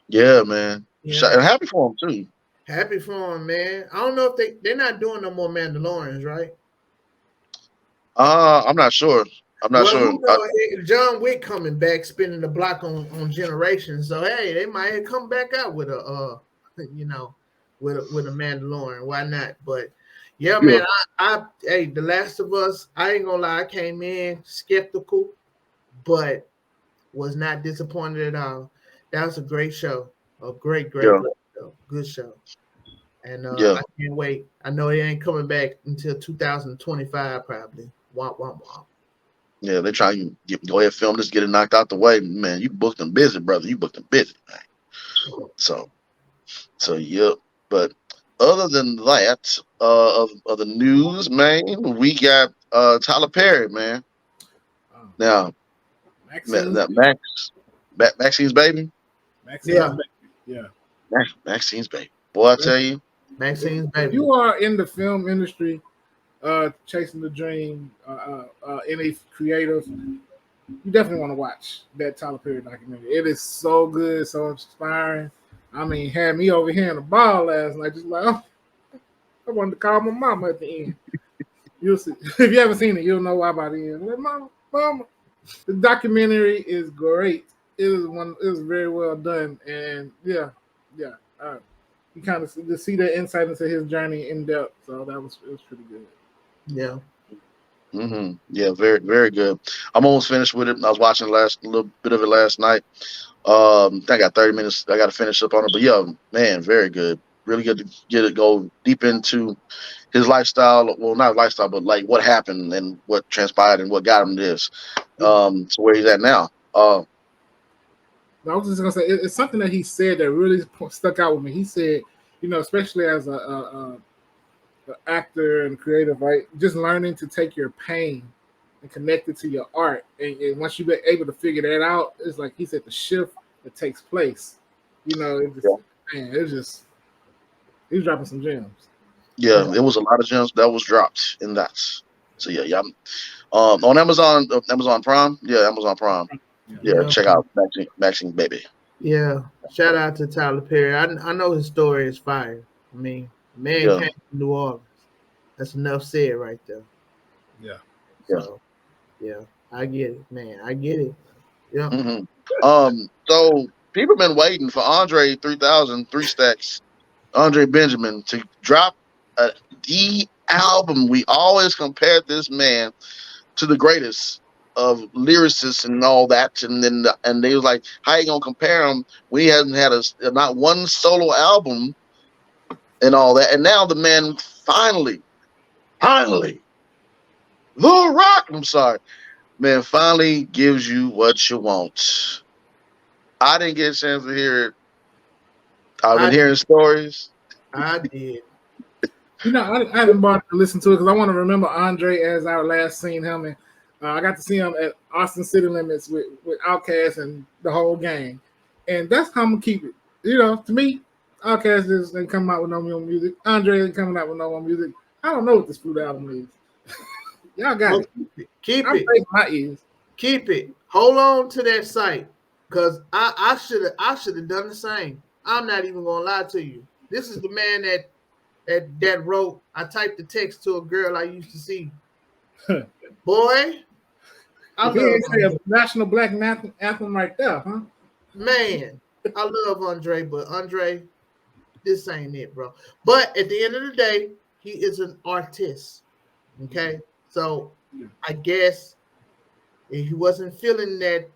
Speaker 1: Yeah, man.
Speaker 2: Yeah.
Speaker 1: And happy for him too.
Speaker 2: Happy for him, man. I don't know if they're not doing no more Mandalorians, right?
Speaker 1: I'm not sure.
Speaker 2: You know, John Wick coming back, spinning the block on Generations. So hey, they might come back out with a with a Mandalorian. Why not? But yeah, man, hey, The Last of Us, I ain't gonna lie, I came in skeptical, but was not disappointed at all. That was a great show. A great show. Good show. And I can't wait. I know it ain't coming back until 2025 probably. Womp womp womp.
Speaker 1: Yeah, they try to go ahead, film this, get it knocked out the way. Man, you booked them busy, brother. You booked them busy, man. So yeah. But other than that, of the news, man, we got Tyler Perry, man. Now, Maxine's baby. Maxine's baby. Boy, I tell you,
Speaker 2: Maxine's baby.
Speaker 3: If you are in the film industry, chasing the dream, in a creative, you definitely want to watch that Tyler Perry documentary. It is so good, so inspiring. I mean, had me over here in the bar last night, just like, oh, I wanted to call my mama at the end. You'll see. If you haven't seen it, you'll know why by the end. Like, mama. The documentary is great. It was very well done, and you kind of to see the insight into his journey in depth. So it was pretty good.
Speaker 2: Yeah.
Speaker 1: Mm-hmm. Yeah, very, very good. I'm almost finished with it. I was watching a little bit of it last night. I got 30 minutes. I got to finish up on it. But yeah, man, very good. Really good to go deep into his lifestyle. Well, not lifestyle, but like what happened and what transpired and what got him this. To where he's at now.
Speaker 3: I was just gonna say it's something that he said that really stuck out with me. He said, especially as a actor and creative, right? Just learning to take your pain and connect it to your art, and once you've been able to figure that out, it's like he said, the shift that takes place. He was dropping some gems.
Speaker 1: Yeah, it was a lot of gems that was dropped in that. So yeah. On Amazon Prime. Yeah, Amazon Prime. Yeah, check out Maxine Baby.
Speaker 2: Yeah, shout out to Tyler Perry. I know his story is fire. I mean, man came from New Orleans. That's enough said right there.
Speaker 3: Yeah.
Speaker 2: So, yeah, I get it, man. I get it. Yeah.
Speaker 1: Mm-hmm. So people been waiting for Andre 3000 3 Stacks, Andre Benjamin, to drop the album. We always compared this man to the greatest of lyricists and all that, and they was like, how you gonna compare him when he hasn't had not one solo album and all that? And now the man finally, The Rock, I'm sorry, man, finally gives you what you want. I didn't get a chance to hear it. I've been hearing stories.
Speaker 2: I did.
Speaker 3: You know, I haven't bothered to listen to it because I want to remember Andre as I last seen him, and I got to see him at Austin City Limits with Outkast and the whole gang, and that's how I'm gonna keep it. You know, to me, Outkast ain't coming out with no more music. Andre ain't coming out with no more music. I don't know what this Flute album is. Y'all got it.
Speaker 2: Keep
Speaker 3: I'm
Speaker 2: it.
Speaker 3: breaking my ears.
Speaker 2: Keep it. Hold on to that site, cause I should have done the same. I'm not even gonna lie to you. This is the man that wrote. I typed the text to a girl I used to see. Boy, I
Speaker 3: He ain't say
Speaker 2: love
Speaker 3: a national black anthem right there, huh?
Speaker 2: man. I love Andre, but Andre, this ain't it, bro. But at the end of the day, he is an artist. Okay, so I guess if he wasn't feeling that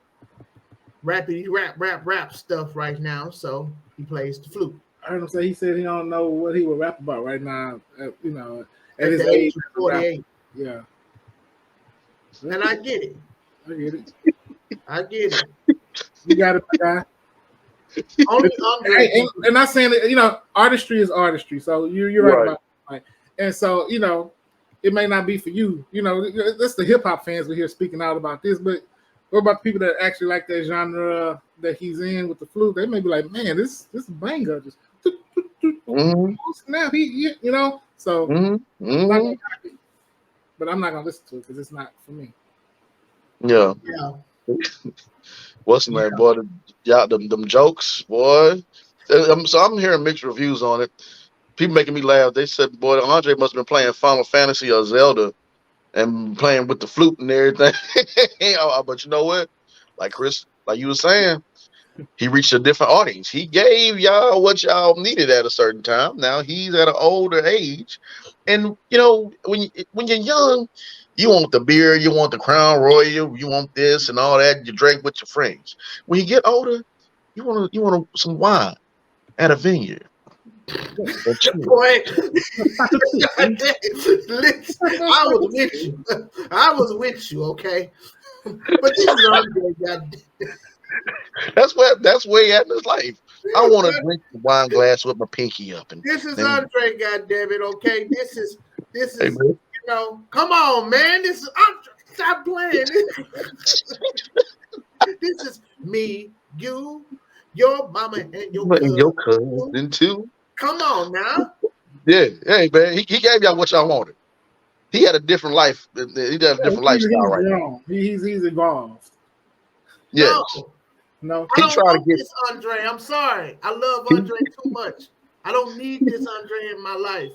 Speaker 2: rappity rap stuff right now, so he plays the flute.
Speaker 3: I heard him say he said he don't know what he would rap about right now. You know, at his
Speaker 2: the age
Speaker 3: age,
Speaker 2: of 48.
Speaker 3: yeah.
Speaker 2: And I get it.
Speaker 3: I get it.
Speaker 2: I get it.
Speaker 3: You got it, my guy.
Speaker 2: Only Andre.
Speaker 3: And not saying that, you know, artistry is artistry. So you're right about that. Right? And so, you know, it may not be for you. You know, that's the hip hop fans we hear speaking out about this, but what about the people that actually like that genre that he's in with the flute? They may be like, man, this is a banger. Just now he you know. So, but I'm not gonna listen to it because it's not for me.
Speaker 1: Yeah. What's the name, boy? Them jokes, boy. So I'm hearing mixed reviews on it. People making me laugh. They said, boy, Andre must have been playing Final Fantasy or Zelda and playing with the flute and everything. But you know what? Like Chris, like you were saying, he reached a different audience. He gave y'all what y'all needed at a certain time. Now he's at an older age. And, you know, when you're young, you want the beer, you want the Crown Royal, you want this and all that. You drink with your friends. When you get older, you want some wine at a vineyard.
Speaker 2: Boy, I was with you, okay? But this is Andre.
Speaker 1: That's where he at in his life. I want to drink the wine glass with my pinky up. And
Speaker 2: this is Andre, goddammit, okay? This is
Speaker 1: hey,
Speaker 2: you know, come on, man. This is Andre. Stop playing. This is me, you, your mama, and your
Speaker 1: cousin too.
Speaker 2: Come on now.
Speaker 1: Yeah, hey man, he gave y'all what y'all wanted. He had a different life. He had a different lifestyle right now.
Speaker 3: He's evolved.
Speaker 1: Yes.
Speaker 2: No, I don't want this Andre. I'm sorry. I love Andre too much. I don't need this Andre in my life.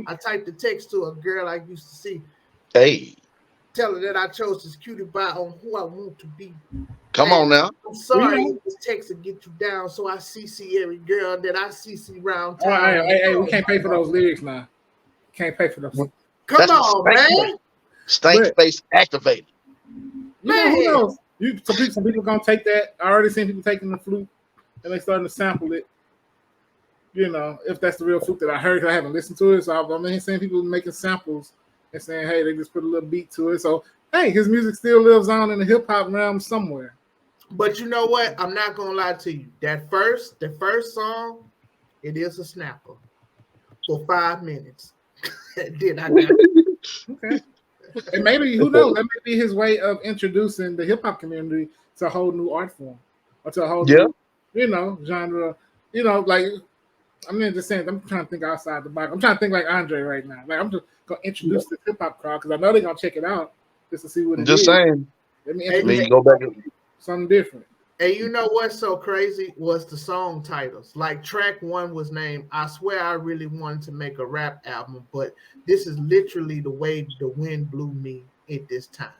Speaker 2: I typed the text to a girl I used to see.
Speaker 1: Hey.
Speaker 2: Tell her that I chose this cutie pie on who I want to be.
Speaker 1: Come on now.
Speaker 2: I'm sorry if this text will get you down, so I CC every girl that I CC round town.
Speaker 3: Hey, we can't pay for those lyrics now. Can't pay for those.
Speaker 2: Come on, man.
Speaker 1: Stank face activated.
Speaker 3: Man, who knows? Some people gonna take that. I already seen people taking the flute and they starting to sample it. You know, if that's the real flute that I heard, I haven't listened to it. So I'm seeing people making samples and saying, hey, they just put a little beat to it. So hey, his music still lives on in the hip hop realm somewhere.
Speaker 2: But you know what? I'm not gonna lie to you. The first song, it is a snapper for 5 minutes. Then I got it.
Speaker 3: Okay. And maybe, who knows, that may be his way of introducing the hip hop community to a whole new art form or to a whole new, you know, genre. You know, like, I mean, just saying, I'm trying to think outside the box. I'm trying to think like Andre right now. Like, I'm just going to introduce the hip hop crowd because I know they're going to check it out just to see what it is.
Speaker 1: Just saying.
Speaker 3: Let me
Speaker 1: go back and
Speaker 3: something different.
Speaker 2: And you know what's so crazy was the song titles. Like track 1 was named, I Swear I Really Wanted to Make a Rap Album, but this is literally the way the wind blew me at this time.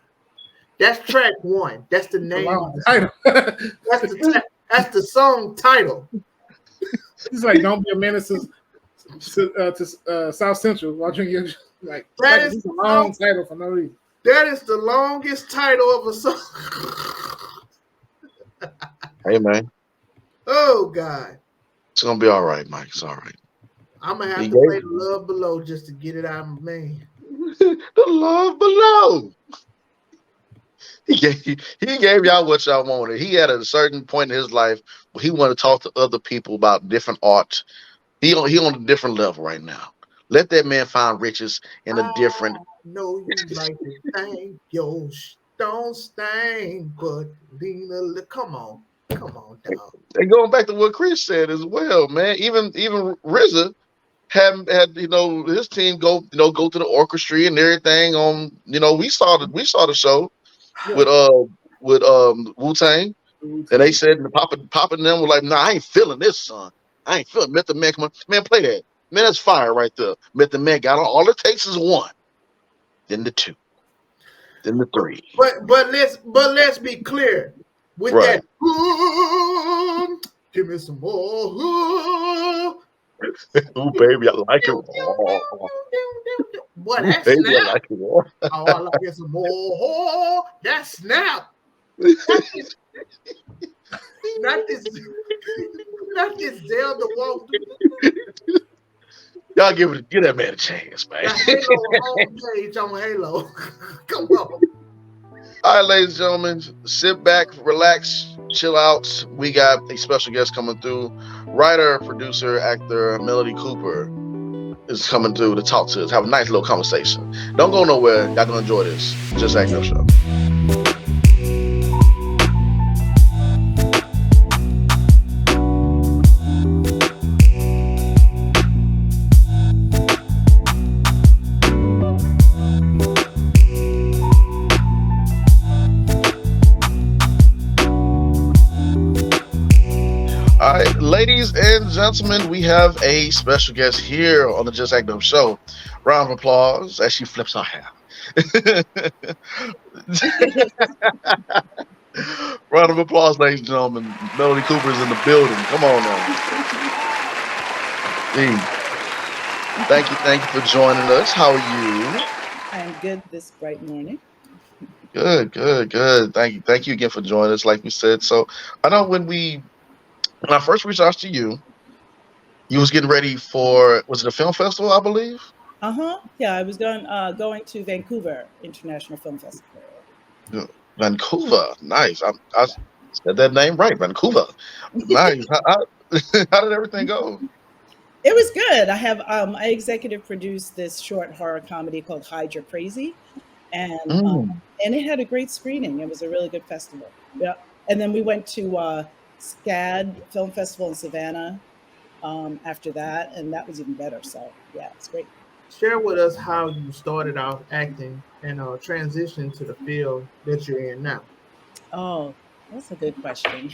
Speaker 2: That's track 1. That's the name of the title. That's the song title.
Speaker 3: It's like, don't be a menace to South Central while drinking. Like,
Speaker 2: that
Speaker 3: is a long title for no reason.
Speaker 2: That is the longest title of a song.
Speaker 1: Hey man.
Speaker 2: Oh God.
Speaker 1: It's gonna be all right, Mike. It's all right.
Speaker 2: I'm gonna have to play the Love Below just to get it out of my man.
Speaker 1: The Love Below. He gave y'all what y'all wanted. He had a certain point in his life where he wanted to talk to other people about different art. He on a different level right now. Let that man find riches in a
Speaker 2: I
Speaker 1: different.
Speaker 2: know you like to thank your don't stain, but come on, dog.
Speaker 1: And going back to what Chris said as well, man. Even RZA had his team go to the orchestra and everything. We saw the show
Speaker 2: Yeah.
Speaker 1: with Wu Tang, and they said the Papa and them were like, nah, I ain't feeling this, son. I ain't feeling Method Man. Come on, man, play that. Man, that's fire right there. Method Man got all it takes is one, then the two, then the three.
Speaker 2: But let's be clear with
Speaker 1: Right.
Speaker 2: that. Give me some more.
Speaker 1: Ooh, baby, I like it raw.
Speaker 2: Boy,
Speaker 1: Ooh,
Speaker 2: that
Speaker 1: baby, I
Speaker 2: snap.
Speaker 1: like it raw.
Speaker 2: Oh, I like it some more. That snap. Not this, not this, not this Zelda walk.
Speaker 1: Y'all give that man a chance, man.
Speaker 2: The Halo homepage on Halo. Come on.
Speaker 1: All right, ladies and gentlemen, sit back, relax, chill out. We got a special guest coming through. Writer, producer, actor Melody Cooper is coming through to talk to us, have a nice little conversation. Don't go nowhere. Y'all gonna enjoy this. Just Acting Up Show. All right, ladies and gentlemen, we have a special guest here on the Just Acting Up Show. Round of applause as she flips her hair. Round of applause, ladies and gentlemen. Melody Cooper is in the building. Come on now. Thank you for joining us. How are you?
Speaker 7: I'm good this bright morning.
Speaker 1: Good. Thank you again for joining us. Like we said, so I know when I first reached out to you, you was getting ready for, was it a film festival, I believe?
Speaker 7: Yeah, I was going to Vancouver International Film Festival.
Speaker 1: Yeah. Vancouver, nice. I said that name right, Vancouver. Nice. How did everything go?
Speaker 7: It was good. I executive produced this short horror comedy called Hide Your Crazy, and um,
Speaker 1: Mm.
Speaker 7: and it had a great screening. It was a really good festival. Yeah, and then we went to SCAD Film Festival in Savannah after that, and that was even better. So yeah, it's great.
Speaker 2: Share with us how you started off acting and transitioned to the field that you're in now.
Speaker 7: Oh, that's a good question.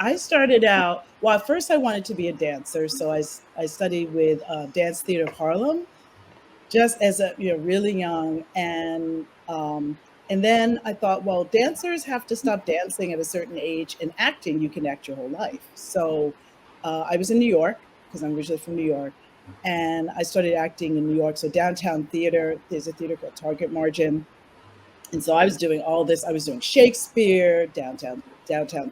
Speaker 7: I started out, well, at first I wanted to be a dancer. So I studied with Dance Theater of Harlem just as a, really young. And then I thought, well, dancers have to stop dancing at a certain age, and acting, you can act your whole life. So I was in New York because I'm originally from New York. And I started acting in New York. So downtown theater, there's a theater called Target Margin, and so I was doing all this. I was doing Shakespeare, downtown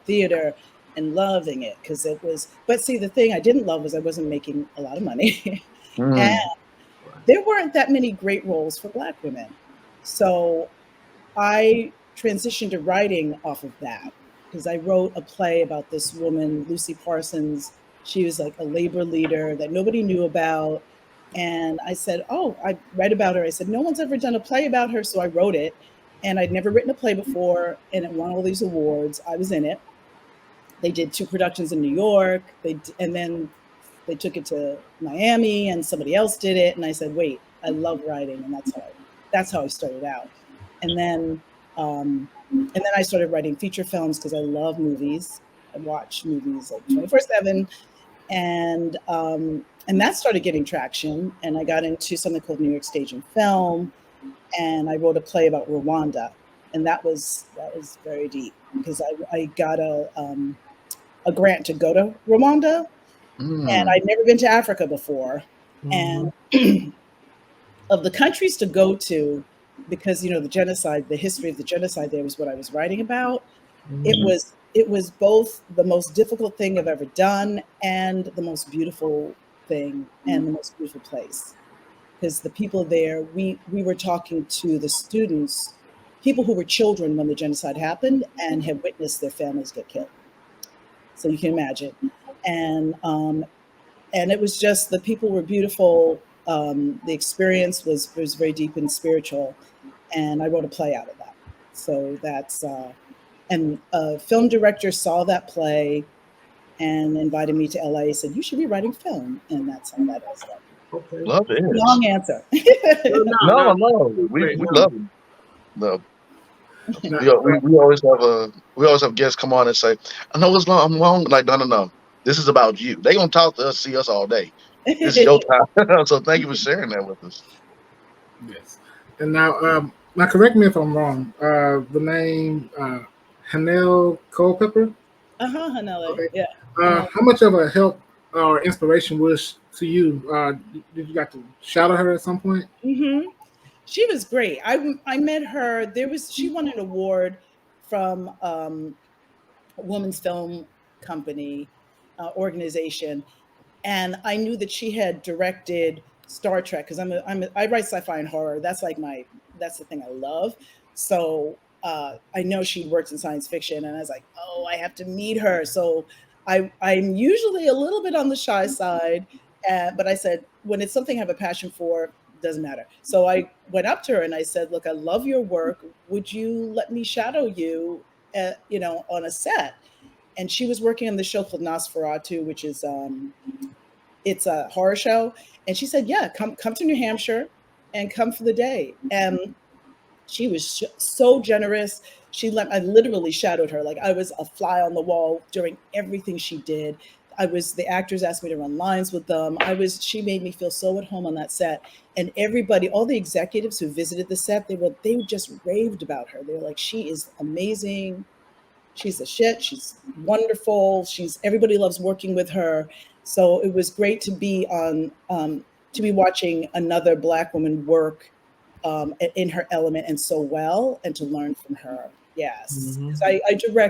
Speaker 7: theater, and loving it because it was. But see, the thing I didn't love was I wasn't making a lot of money, and
Speaker 1: Mm.
Speaker 7: there weren't that many great roles for Black women. So I transitioned to writing off of that because I wrote a play about this woman, Lucy Parsons. She was like a labor leader that nobody knew about. And I said, oh, I read about her. I said, no one's ever done a play about her. So I wrote it. And I'd never written a play before. And it won all these awards. I was in it. They did 2 productions in New York. And then they took it to Miami and somebody else did it. And I said, wait, I love writing. And that's how I started out. And then I started writing feature films because I love movies. I watch movies like 24/7, and that started getting traction. And I got into something called New York Stage and Film, and I wrote a play about Rwanda, and that was very deep because I got a grant to go to Rwanda, and
Speaker 1: Mm.
Speaker 7: I'd never been to Africa before,
Speaker 2: Mhm.
Speaker 7: and of the countries to go to, because the genocide, the history of the genocide there was what I was writing about. It
Speaker 2: Mhm.
Speaker 7: was both the most difficult thing I've ever done and the most beautiful thing and the most beautiful place. Because the people there, we were talking to the students people who were children when the genocide happened and had witnessed their families get killed. So you can imagine. And it was just, the people were beautiful. The experience was very deep and spiritual. And I wrote a play out of that. So that's, and a film director saw that play and invited me to LA, said, you should be writing film. And that's how that is.
Speaker 2: Okay.
Speaker 1: Love it.
Speaker 7: Long answer.
Speaker 1: No. We
Speaker 2: Great.
Speaker 1: love it. No.
Speaker 3: No.
Speaker 1: We always have guests come on and say, I know it's long, I'm long. Like, no. This is about you. They gonna talk to us, see us all day. This is your time. So thank you for sharing that with us.
Speaker 3: Yes. And now correct me if I'm wrong. The name Hanel Culpepper.
Speaker 7: Hanelle.
Speaker 3: Okay.
Speaker 7: Yeah.
Speaker 3: How much of a help or inspiration was to you? Did you got to shadow her at some point?
Speaker 7: Mm-hmm. She was great. I met her. She won an award from a women's film company organization, and I knew that she had directed Star Trek because I write sci-fi and horror. That's the thing I love. So I know she works in science fiction, and I was like, oh, I have to meet her. So I'm usually a little bit on the shy side, but I said, when it's something I have a passion for, doesn't matter. So I went up to her and I said, look, I love your work. Would you let me shadow you, on a set? And she was working on the show called Nosferatu, which is it's a horror show. And she said, yeah, come to New Hampshire and come for the day. And she was so generous. I literally shadowed her. Like, I was a fly on the wall during everything she did. The actors asked me to run lines with them. She made me feel so at home on that set. And everybody, all the executives who visited the set, they just raved about her. They were like, she is amazing. She's the shit. She's wonderful. Everybody loves working with her. So it was great to be to be watching another Black woman work in her element and so well, and to learn from her. Yes.
Speaker 2: Mhm.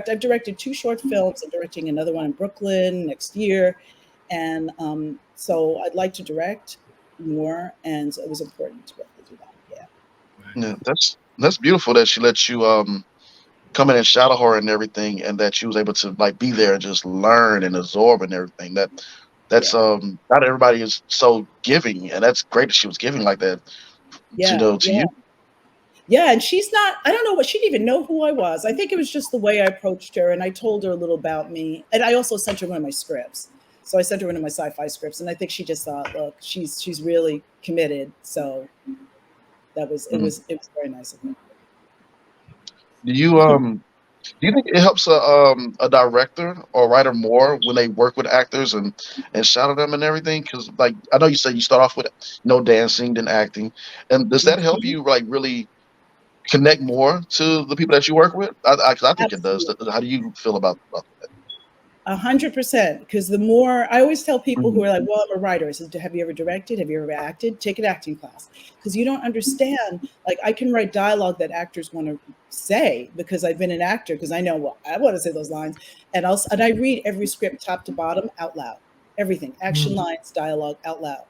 Speaker 7: I've directed 2 short films. I'm directing another one in Brooklyn next year. And so I'd like to direct more. And so it was important to be able to do that. Yeah.
Speaker 1: Yeah, that's beautiful that she let you come in and shadow her and everything, and that she was able to like be there and just learn and absorb and everything. That's
Speaker 7: Yeah.
Speaker 1: not everybody is so giving, and that's great that she was giving like that.
Speaker 7: Yeah.
Speaker 1: To you.
Speaker 7: Yeah, and she's not, I don't know what, she didn't even know who I was. I think it was just the way I approached her, and I told her a little about me. And I also sent her one of my scripts. So I sent her one of my sci-fi scripts, and I think she just thought, look, she's really committed. So it was very nice of her.
Speaker 1: Do you think it helps a director or writer more when they work with actors and shadow them and everything? Because like I know you said you start off with dancing then acting, and does that help you like really connect more to the people that you work with? 'Cause I think it does.
Speaker 7: Absolutely.
Speaker 1: How do you feel about that?
Speaker 7: 100%. Because the more, I always tell people who
Speaker 1: Mhm.
Speaker 7: are like, well, I'm a writer. I said, have you ever directed? Have you ever acted? Take an acting class. Because you don't understand. Like, I can write dialogue that actors want to say because I've been an actor, because I know, well, I want to say those lines. And I read every script top to bottom out loud. Everything, action lines, dialogue out loud.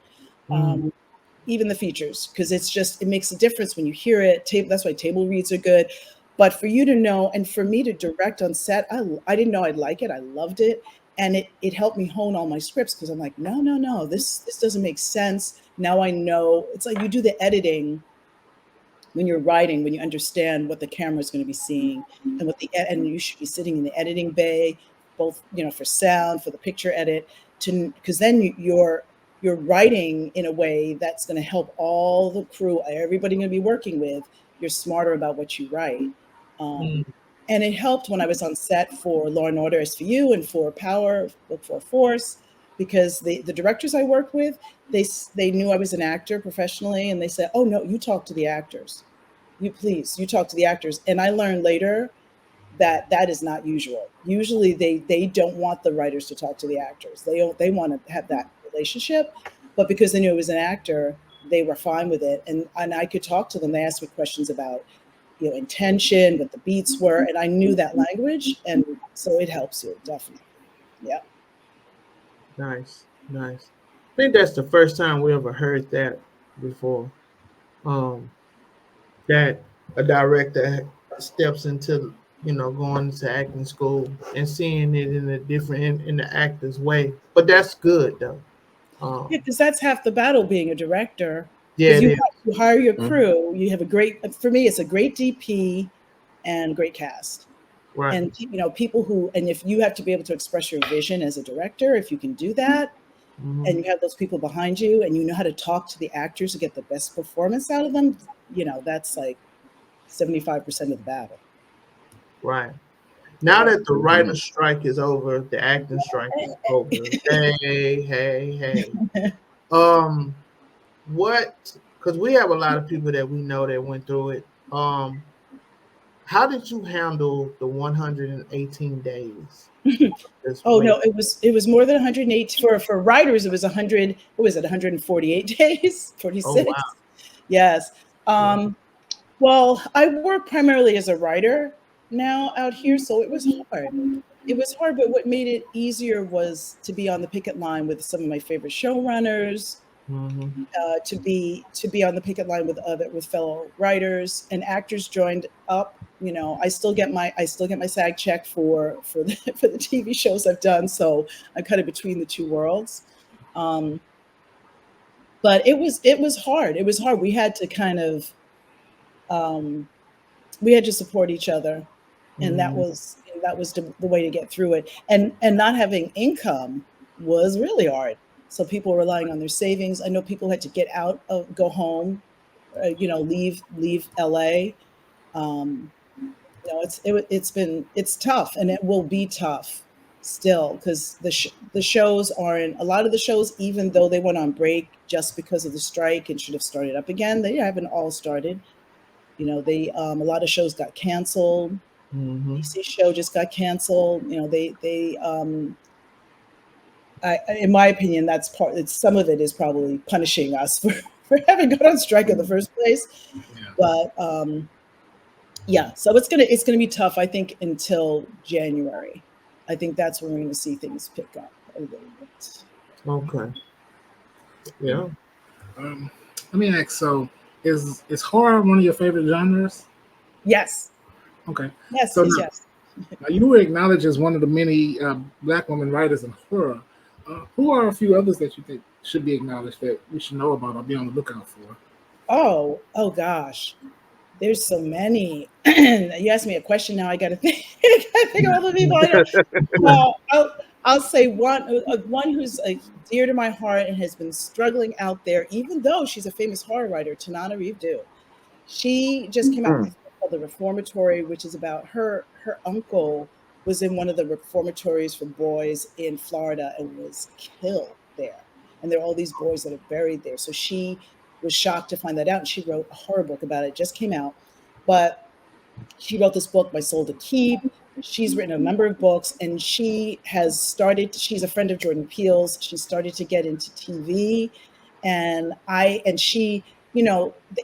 Speaker 7: Even the features, because it makes a difference when you hear it. That's why table reads are good. But for you to know, and for me to direct on set, I didn't know I'd like it. I loved it. And it helped me hone all my scripts, because I'm like, no, this doesn't make sense. Now I know. It's like you do the editing when you're writing, when you understand what the camera is going to be seeing, and and you should be sitting in the editing bay, both, for sound, for the picture edit, because then you're writing in a way that's going to help all the crew, everybody going to be working with. You're smarter about what you write. And it helped when I was on set for Law and Order SVU and for Power, for Force, because the directors I worked with, they knew I was an actor professionally, and they said, oh no, you talk to the actors. You talk to the actors. And I learned later that is not usual. Usually they don't want the writers to talk to the actors. They want to have that relationship, but because they knew it was an actor, they were fine with it. And I could talk to them. They asked me questions about, intention, what the beats were, and I knew that language, and so it helps you, definitely. Yeah.
Speaker 2: Nice. I think that's the first time we ever heard that before. That a director steps into going to acting school and seeing it in a different in the actor's way. But that's good though.
Speaker 7: Yeah, because that's half the battle being a director.
Speaker 2: Yeah,
Speaker 7: Because
Speaker 2: it is.
Speaker 7: you hire your
Speaker 1: Mhm.
Speaker 7: crew, you have a great, for me, it's a great DP and great cast.
Speaker 2: Right.
Speaker 7: And people who, and if you have to be able to express your vision as a director, if you can do that,
Speaker 2: Mhm.
Speaker 7: and you have those people behind you, and you know how to talk to the actors to get the best performance out of them, that's like 75% of the battle.
Speaker 2: Right. Now that the
Speaker 1: Mhm.
Speaker 2: writer's strike is over, the acting strike is over. Hey. Um, what? Because we have a lot of people that we know that went through it. How did you handle the 118 days? This
Speaker 7: Oh
Speaker 2: wait.
Speaker 7: no, it was more than 108 for writers. It was 100. What was it? 148 days,
Speaker 2: Oh
Speaker 7: 46.
Speaker 2: wow.
Speaker 7: Yes.
Speaker 2: Yeah.
Speaker 7: Well, I work primarily as a writer now out here, so it was hard. It was hard, but what made it easier was to be on the picket line with some of my favorite showrunners,
Speaker 2: Mm-hmm.
Speaker 7: to be on the picket line with fellow writers and actors joined up. I still get my SAG check for the for the TV shows I've done, so I'm kind of between the two worlds. Um, but it was hard. It was hard. Um, we had to support each other, and that
Speaker 2: Mm-hmm.
Speaker 7: was the way to get through it. And not having income was really hard. So people were relying on their savings. I know people had to go home, leave LA. Um, it's tough, and it will be tough still because the shows aren't a lot of the shows, even though they went on break just because of the strike and should have started up again. They haven't all started. They a lot of shows got canceled.
Speaker 2: Mm-hmm.
Speaker 7: DC show just got canceled. In my opinion, some of it is probably punishing us for having gone on strike in the first place.
Speaker 3: Yeah.
Speaker 7: But yeah, so it's gonna be tough, I think, until January. I think that's when we're going to see things pick up a little bit.
Speaker 2: Okay. Yeah.
Speaker 3: Um, Let me ask. So, is horror one of your favorite genres?
Speaker 7: Yes,
Speaker 3: Okay.
Speaker 7: yes,
Speaker 3: So
Speaker 7: yes,
Speaker 3: now,
Speaker 7: yes.
Speaker 3: now you were acknowledged as one of the many Black women writers in horror. Who are a few others that you think should be acknowledged that we should know about or be on the lookout for?
Speaker 7: Oh gosh. There's so many. You asked me a question now. I got to think. I gotta think of all the people I know. I'll say one who's dear to my heart and has been struggling out there, even though she's a famous horror writer, Tanana Reeve Dew. She just came out with
Speaker 1: Mm.
Speaker 7: this book called The Reformatory, which is about her uncle was in one of the reformatories for boys in Florida and was killed there. And there are all these boys that are buried there. So she was shocked to find that out. And she wrote a horror book about it. It just came out. But she wrote this book, My Soul to Keep. She's written a number of books, and she's a friend of Jordan Peele's. She started to get into TV. And the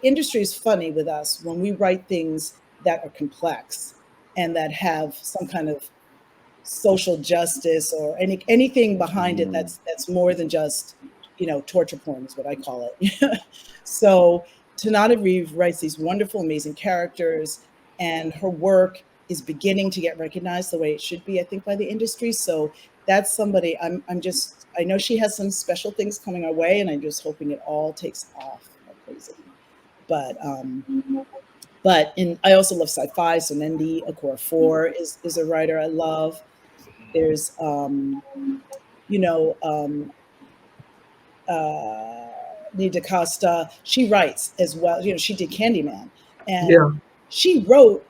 Speaker 7: industry is funny with us when we write things that are complex and that have some kind of social justice or anything behind it
Speaker 1: Mm.
Speaker 7: that's more than just torture porn is what I call it. So Tanana Reeve writes these wonderful, amazing characters, and her work is beginning to get recognized the way it should be, I think, by the industry. So that's somebody I know she has some special things coming our way, and I'm just hoping it all takes off like crazy. But I also love sci-fi. So Nendi Okorafor is a writer I love. There's you know Nida Costa. She writes as well. She did Candyman, and
Speaker 2: Yeah.
Speaker 7: she wrote.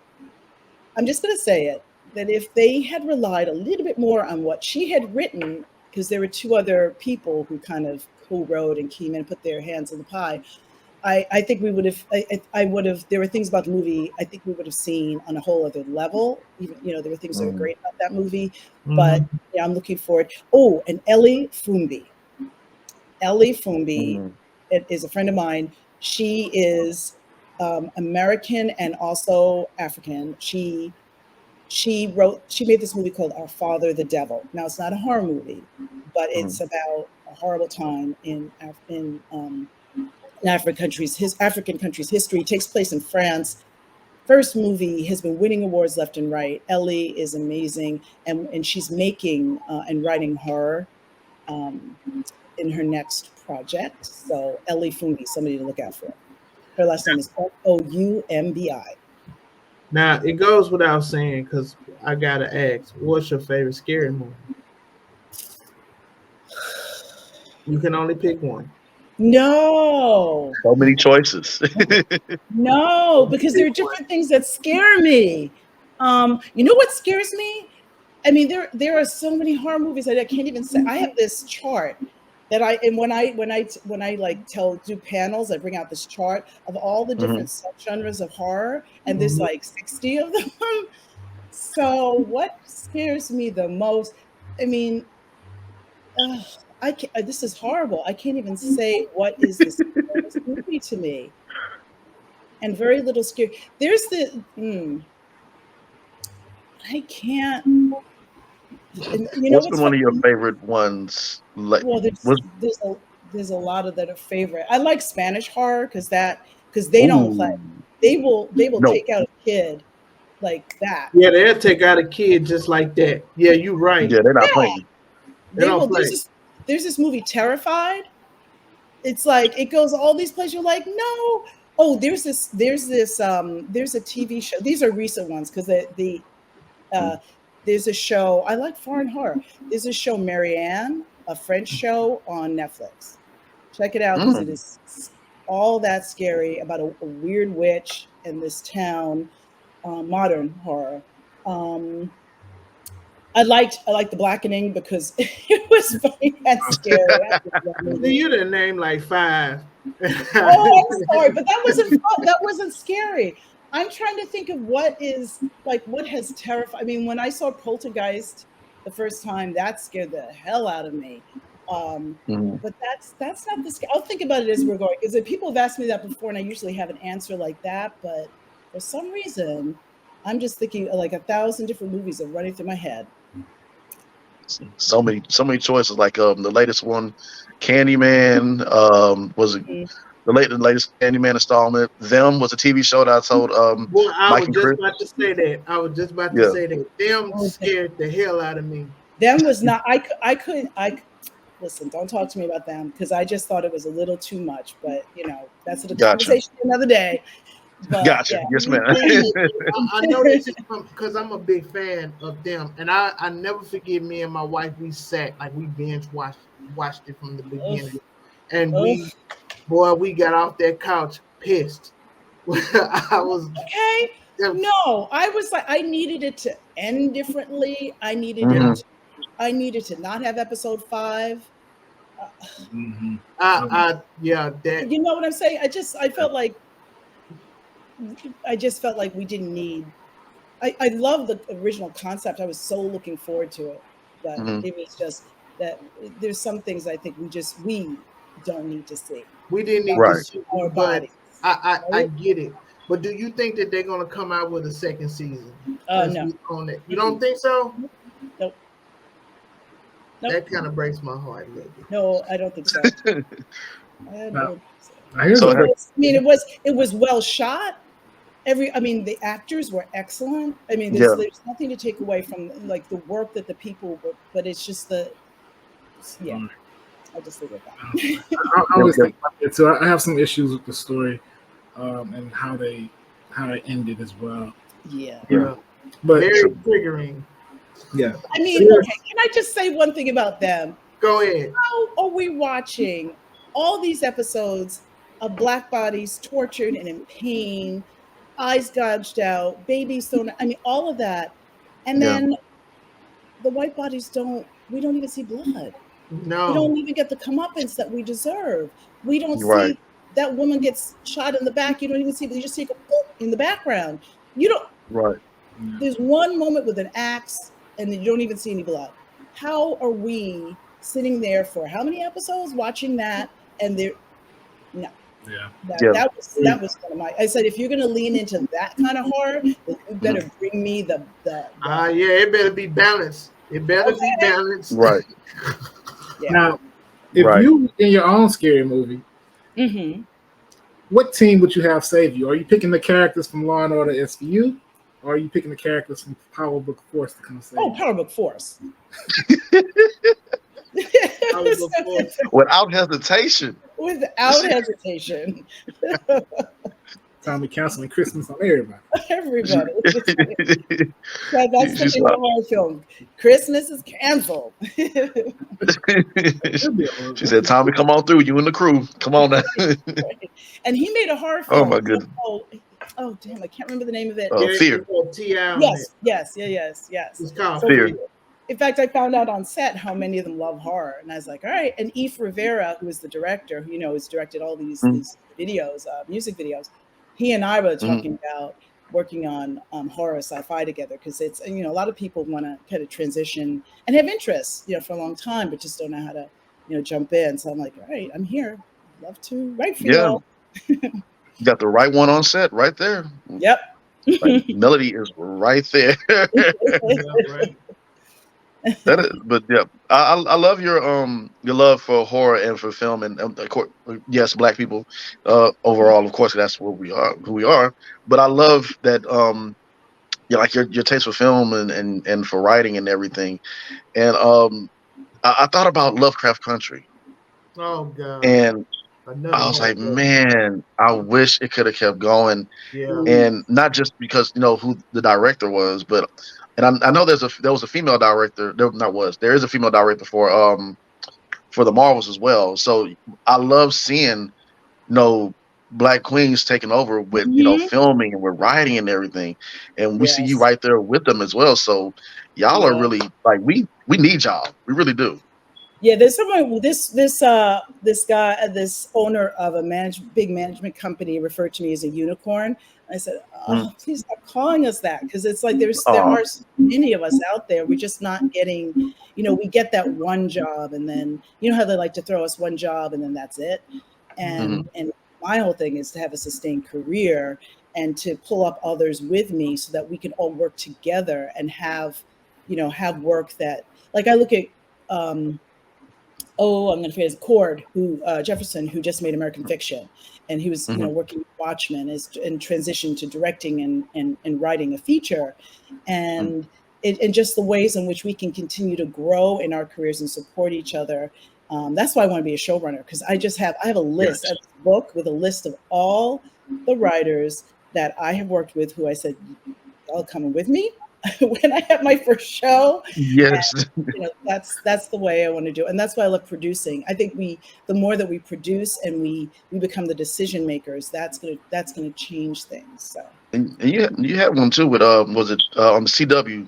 Speaker 7: I'm just going to say it that if they had relied a little bit more on what she had written, because there were two other people who kind of co-wrote and came in and put their hands in the pie. I think we would have. I would have. There were things about the movie I think we would have seen on a whole other level. Even there were things that were
Speaker 1: Mm.
Speaker 7: great about that movie, but
Speaker 2: Mm-hmm.
Speaker 7: yeah, I'm looking forward. Oh, and Ellie Fumbi. Ellie Fumbi
Speaker 1: Mm.
Speaker 7: is a friend of mine. She is American and also African. She made this movie called Our Father the Devil. Now it's not a horror movie, but it's
Speaker 1: Mm.
Speaker 7: about a horrible time in African countries. His African countries history takes place in France first movie has been winning awards left and right. Ellie is amazing, and she's making and writing horror in her next project. So Ellie Fungi, somebody to look out for. Her last name is Oumbi.
Speaker 2: Now it goes without saying, because I gotta ask, what's your favorite scary movie? You can only pick one.
Speaker 7: No,
Speaker 1: So many choices.
Speaker 7: no, because there are different things that scare me. You know what scares me? I mean, there are so many horror movies that I can't even say. I have this chart that when I like do panels, I bring out this chart of all the different subgenres of horror, and there's like 60 of them. So what scares me the most? I mean, I can't, this is horrible. I can't even say what is the scariest movie to me, and very little scary. There's I can't. And you know
Speaker 1: What's
Speaker 7: what's
Speaker 1: been one of your
Speaker 7: funny?
Speaker 1: favorite ones? Like,
Speaker 7: Well,
Speaker 1: what's,
Speaker 7: there's a lot of that are favorite. I like Spanish horror because they don't play.
Speaker 1: ooh,
Speaker 7: They will
Speaker 1: no,
Speaker 7: take out a kid like that.
Speaker 2: Yeah, they'll take out a kid just like that. Yeah, you're right.
Speaker 1: yeah, they're not
Speaker 7: Yeah,
Speaker 1: playing.
Speaker 2: They don't
Speaker 7: There's
Speaker 2: play.
Speaker 7: this movie Terrified. It's like it goes all these places. You're like, no. Oh, there's a TV show. These are recent ones because there's a show. I like foreign horror. There's a show, Marianne, a French show on Netflix. Check it out because it is all that scary about a weird witch in this town. Modern horror. I liked The Blackening because it was funny and scary.
Speaker 2: You didn't name like 5.
Speaker 7: Oh, I'm sorry, but that wasn't fun. That wasn't scary. I'm trying to think of what has terrified. I mean, when I saw Poltergeist the first time, that scared the hell out of me. But that's not the. I'll think about it as we're going, because people have asked me that before, and I usually have an answer like that. But for some reason, I'm just thinking like 1,000 different movies are running through my head.
Speaker 1: So many choices. Like the latest one, Candyman. Was it the latest Candyman installment? Them was a TV show that I told
Speaker 2: Boy, I
Speaker 1: Mike
Speaker 2: was
Speaker 1: and
Speaker 2: just
Speaker 1: Chris.
Speaker 2: about to say that. I was just about to say that. Them scared the hell out of me.
Speaker 7: Them was not. I listen. Don't talk to me about them because I just thought it was a little too much. But that's a conversation for another day. But,
Speaker 1: Gotcha.
Speaker 7: yeah.
Speaker 1: Yes, ma'am.
Speaker 2: I know this is because I'm a big fan of them, and I never forget me and my wife. We sat like we binge watched it from the beginning, and we got off that couch pissed. I was
Speaker 7: okay. No, I was like, I needed it to end differently. I needed to not have episode 5.
Speaker 2: That.
Speaker 7: You know what I'm saying? I just felt like we didn't need. I love the original concept. I was so looking forward to it, but it was just that there's some things I think we don't need to see.
Speaker 2: We didn't need to see
Speaker 7: our
Speaker 2: but
Speaker 7: bodies.
Speaker 2: I get it. But do you think that they're going to come out with a second season?
Speaker 7: No.
Speaker 2: You don't think so?
Speaker 7: Nope.
Speaker 2: That kind of breaks my heart a little bit.
Speaker 7: No, I don't think so. It was well shot. The actors were excellent. I mean, there's nothing to take away from like the work that the people were, but it's just I'll just leave it at that.
Speaker 3: I always think about it too. I have some issues with the story and how they ended as well.
Speaker 7: Yeah.
Speaker 3: But
Speaker 2: very triggering.
Speaker 3: Yeah.
Speaker 7: I mean, okay, can I just say one thing about them?
Speaker 2: Go ahead.
Speaker 7: How are we watching all these episodes of black bodies tortured and in pain, eyes gouged out, babies thrown, all of that. And then the white bodies we don't even see blood.
Speaker 2: No.
Speaker 7: We don't even get the comeuppance that we deserve. We don't see that woman gets shot in the back. You don't even see, but you just see a boop in the background. You don't.
Speaker 1: Right.
Speaker 7: There's one moment with an axe and you don't even see any blood. How are we sitting there for how many episodes watching that? And no.
Speaker 3: Yeah.
Speaker 7: That was one of my. I said, if you're going to lean into that kind of horror, then you better bring me the.
Speaker 2: It better be balanced. It better be balanced.
Speaker 1: Right.
Speaker 3: Now, if you in your own scary movie, what team would you have save you? Are you picking the characters from Law and Order SVU, or are you picking the characters from Power Book Force to come save you?
Speaker 7: Power Book Force.
Speaker 1: Without hesitation.
Speaker 7: Without hesitation.
Speaker 3: Tommy canceling Christmas on everybody.
Speaker 7: Everybody. That's the thing with horror film. Christmas is canceled.
Speaker 1: She said, "Tommy, come on through. You and the crew. Come on now."
Speaker 7: And he made a horror film.
Speaker 1: Oh my goodness.
Speaker 7: Oh damn! I can't remember the name of it.
Speaker 1: Fear.
Speaker 7: Yes.
Speaker 2: It's called
Speaker 1: Fear.
Speaker 7: In fact, I found out on set how many of them love horror, and I was like, all right. And Eve Rivera, who is the director, who has directed all these videos, music videos, he and I were talking about working on horror sci-fi together, because it's, a lot of people want to kind of transition and have interests, for a long time, but just don't know how to, jump in. So I'm like, all right, I'm here. I'd love to write for you all.
Speaker 1: You got the right one on set right there.
Speaker 7: Yep.
Speaker 1: Like, Melody is right there. That is, but yeah, I love your love for horror and for film, and of course, yes, Black people overall, of course, that's what we are, who we are. But I love that like your taste for film and for writing and everything. And I thought about Lovecraft Country.
Speaker 2: Oh God.
Speaker 1: And I was like, man, I wish it could have kept going.
Speaker 2: Yeah.
Speaker 1: And not just because who the director was, but I know there was a female director. There is a female director for the Marvels as well. So I love seeing Black queens taking over with filming and with writing and everything. And we see you right there with them as well. So y'all are really like we need y'all. We really do.
Speaker 7: Yeah, there's someone. This guy, this owner of a big management company, referred to me as a unicorn. I said, "Oh, please stop calling us that," because it's like there are so many of us out there. We're just not getting. We get that one job, and then how they like to throw us one job, and then that's it. And my whole thing is to have a sustained career and to pull up others with me so that we can all work together and have work that, like, I look at. I'm going to forget his Cord, Jefferson, who just made American Fiction, and he was working with Watchmen and transitioned to directing and writing a feature, and just the ways in which we can continue to grow in our careers and support each other. That's why I want to be a showrunner, because I have a list, a book with a list of all the writers that I have worked with, who I said, y'all coming with me when I have my first show.
Speaker 1: Yes.
Speaker 7: And, that's the way I want to do it. And that's why I love producing. I think the more that we produce and we become the decision makers, that's gonna change things. So.
Speaker 1: And you had one too with was it on CW,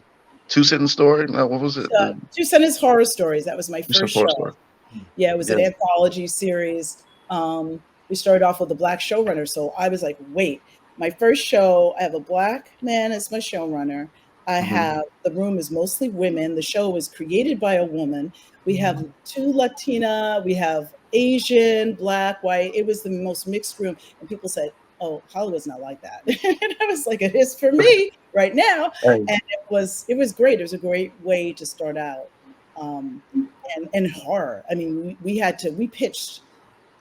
Speaker 1: Two Sentence Story? No, what was it?
Speaker 7: Two Sentence Horror Stories. That was my first show.
Speaker 1: Story.
Speaker 7: Yeah, it was an anthology series. We started off with a Black showrunner, so I was like, wait, my first show, I have a Black man as my showrunner. I have, the room is mostly women. The show was created by a woman. We have 2 Latina, we have Asian, Black, white. It was the most mixed room. And people said, oh, Hollywood's not like that. And I was like, it is for me right now. And it was great. It was a great way to start out. And horror. I mean, we pitched,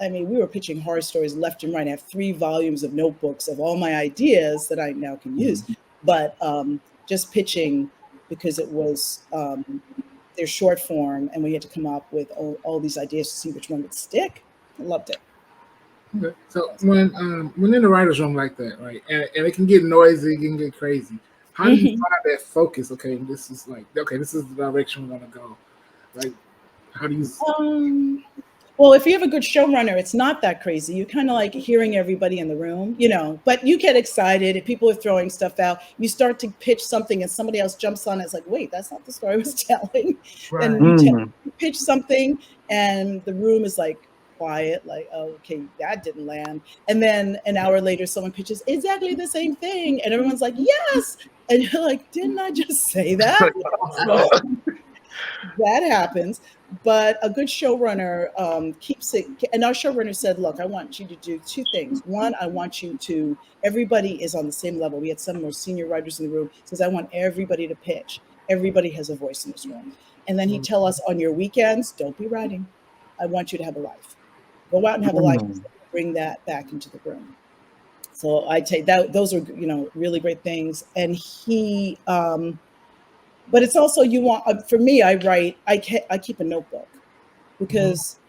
Speaker 7: we were pitching horror stories left and right. I have 3 volumes of notebooks of all my ideas that I now can use. But just pitching, because it was their short form, and we had to come up with all these ideas to see which one would stick. I loved it.
Speaker 3: Okay. So when in the writer's room like that, right, and it can get noisy, it can get crazy. How do you find that focus? Okay, this is the direction we want to go. Like, how do you?
Speaker 7: Well, if you have a good showrunner, it's not that crazy. You're kind of like hearing everybody in the room, but you get excited if people are throwing stuff out. You start to pitch something and somebody else jumps on it. It's like, wait, that's not the story I was telling. Right. And you pitch something and the room is like quiet, like, oh, okay, that didn't land. And then an hour later, someone pitches exactly the same thing. And everyone's like, yes. And you're like, didn't I just say that? That happens. But a good showrunner keeps it. And our showrunner said, look, I want you to do 2 things. One, I want you to, everybody is on the same level. We had some more senior writers in the room. Says, I want everybody to pitch. Everybody has a voice in this room. And then he'd tell us, on your weekends, don't be writing. I want you to have a life. Go out and have a life. Bring that back into the room. So I take that; those are really great things. And he, but it's also you want for me. I write. I keep a notebook because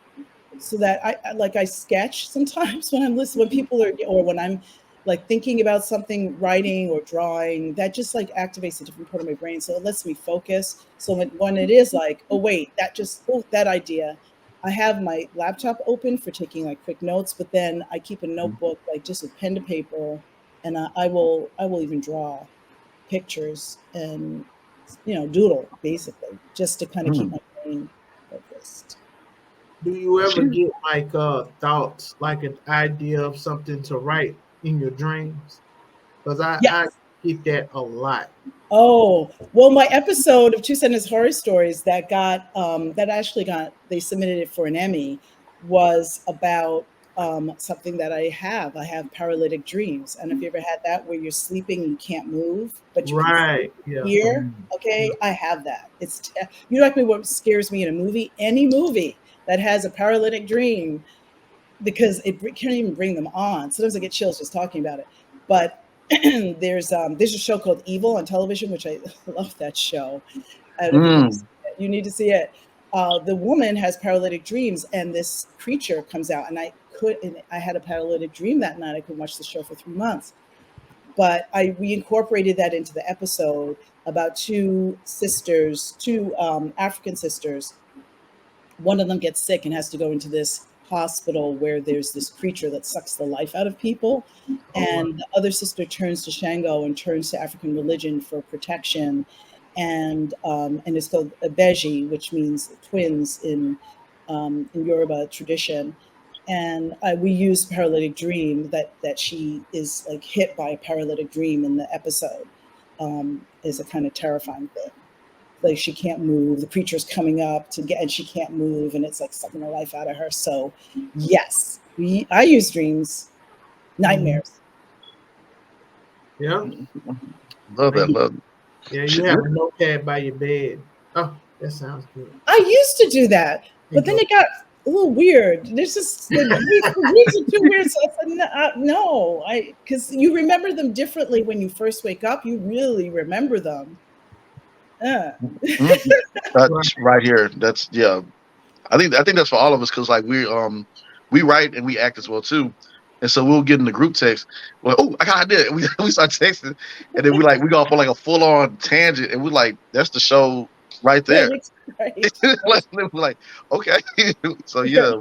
Speaker 7: so that I sketch sometimes when I'm listening when people are or when I'm like thinking about something, writing or drawing, that just like activates a different part of my brain. So it lets me focus. So when it is like, oh wait, that idea, I have my laptop open for taking like quick notes, but then I keep a notebook like just with pen to paper, and I will even draw pictures and doodle basically just to kind of keep my brain focused.
Speaker 2: Do you ever
Speaker 1: She,
Speaker 2: get like thoughts, like an idea of something to write in your dreams? Because I
Speaker 7: Yes.
Speaker 2: get that a lot.
Speaker 7: Oh, well, my episode of Two Sentence Horror Stories that actually got they submitted it for an Emmy was about something that I have. I have paralytic dreams. And if you ever had that where you're sleeping and you can't move, but you can
Speaker 2: Right. Yeah.
Speaker 7: hear,
Speaker 2: Yeah.
Speaker 7: okay, I have that. You know, like what scares me in a movie? Any movie that has a paralytic dream because it can't even bring them on. Sometimes I get chills just talking about it. But there's a show called Evil on television, which I love that show. I don't know if you've ever seen it. You need to see it. The woman has paralytic dreams, and this creature comes out, and I had a paralytic dream that night. I could watch the show for 3 months, but we incorporated that into the episode about two sisters, two African sisters. One of them gets sick and has to go into this hospital where there's this creature that sucks the life out of people.
Speaker 2: Oh, wow.
Speaker 7: And the other sister turns to Shango and turns to African religion for protection. And it's called Beji, which means twins in Yoruba tradition. And we use paralytic dream that she is like hit by a paralytic dream in the episode is a kind of terrifying thing. Like she can't move, the creature's coming up and she can't move, and it's like sucking the life out of her. So yes, I use dreams, nightmares.
Speaker 2: Yeah.
Speaker 1: love that. Love it.
Speaker 2: Yeah. You
Speaker 1: Shit,
Speaker 2: have a notepad by your bed. Oh, that sounds good.
Speaker 7: I used to do that, but then
Speaker 2: Go.
Speaker 7: it got a little weird. There's just the dreams are too weird. So I said, no, because you remember them differently when you first wake up. You really remember them.
Speaker 1: Mm, that's right here. That's yeah. I think that's for all of us because like we write and we act as well too, and so we'll get in the group text. Well, oh, I got an idea. We start texting, and then we go off on like a full on tangent, and we're like, that's the show right there.
Speaker 7: Right.
Speaker 1: Like, we're like, okay, so yeah,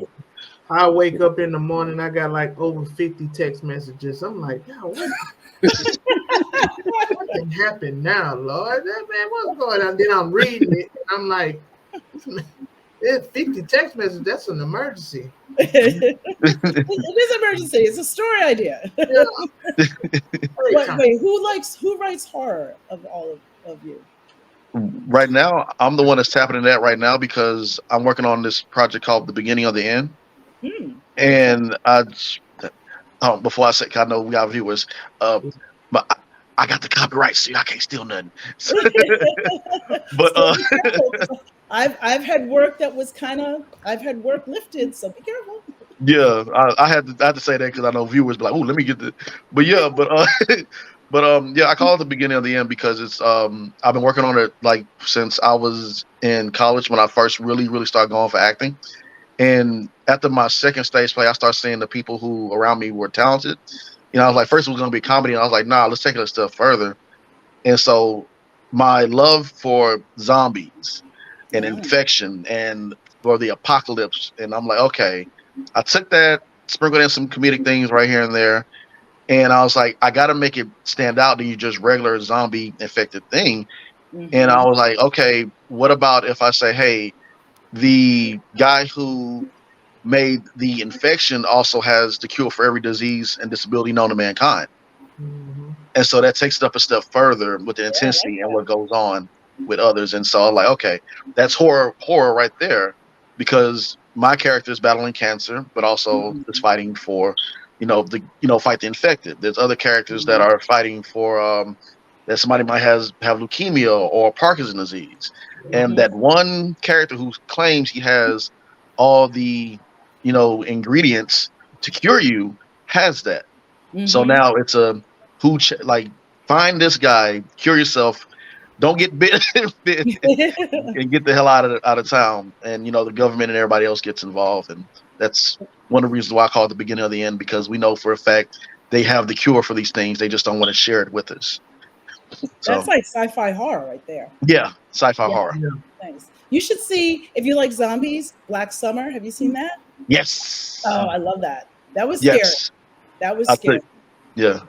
Speaker 2: I wake up in the morning, I got like over 50 text messages. I'm like, yo, what can happen now, Lord? Man, what's going on? Then I'm reading it, and I'm like, it's 50 text messages. That's an emergency.
Speaker 7: It is an emergency. It's a story idea.
Speaker 2: Yeah.
Speaker 7: Wait, who writes horror of all of you?
Speaker 1: right now I'm the one that's tapping into that right now because I'm working on this project called The Beginning of the End, and before I say, 'cause I know we got viewers, but I got the copyright, so I can't steal nothing. But
Speaker 7: I've had work that was I've had work lifted, so be careful.
Speaker 1: yeah, I had to say that because I know viewers be like, oh, let me get the, but yeah, but yeah, I call it The Beginning of the End because it's I've been working on it like since I was in college when I first really started going for acting. And after my second stage play, I started seeing the people who around me were talented. I was like, first it was going to be comedy, and I was like, nah, let's take it a step further. And so my love for zombies and infection and for the apocalypse, and I'm like, okay, I took that, sprinkled in some comedic things right here and there, and I was like, I got to make it stand out than you just regular zombie infected thing. And I was like, okay, what about if I say, hey, the guy who made the infection also has the cure for every disease and disability known to mankind. And so that takes it up a step further with the intensity and what goes on with others. And so I'm like, okay, that's horror right there, because my character is battling cancer, but also is fighting for, fight the infected. There's other characters that are fighting for that somebody might have leukemia or Parkinson's disease. And that one character who claims he has all the ingredients to cure you has that. So
Speaker 7: Mhm.
Speaker 1: now it's a like find this guy, cure yourself, don't get bit, and get the hell out of town. And the government and everybody else gets involved, and that's one of the reasons why I call it the beginning of the end, because we know for a fact they have the cure for these things. They just don't want to share it with us.
Speaker 7: That's
Speaker 1: So
Speaker 7: like sci-fi horror right there.
Speaker 1: yeah, sci-fi
Speaker 7: Yeah,
Speaker 1: horror.
Speaker 2: Yeah.
Speaker 7: nice. You should see, if you like zombies, Black Summer. Have you seen that? Oh,
Speaker 1: Yes,
Speaker 7: I love that. That was scary.
Speaker 1: yes.
Speaker 7: That was
Speaker 1: I
Speaker 7: scary.
Speaker 1: took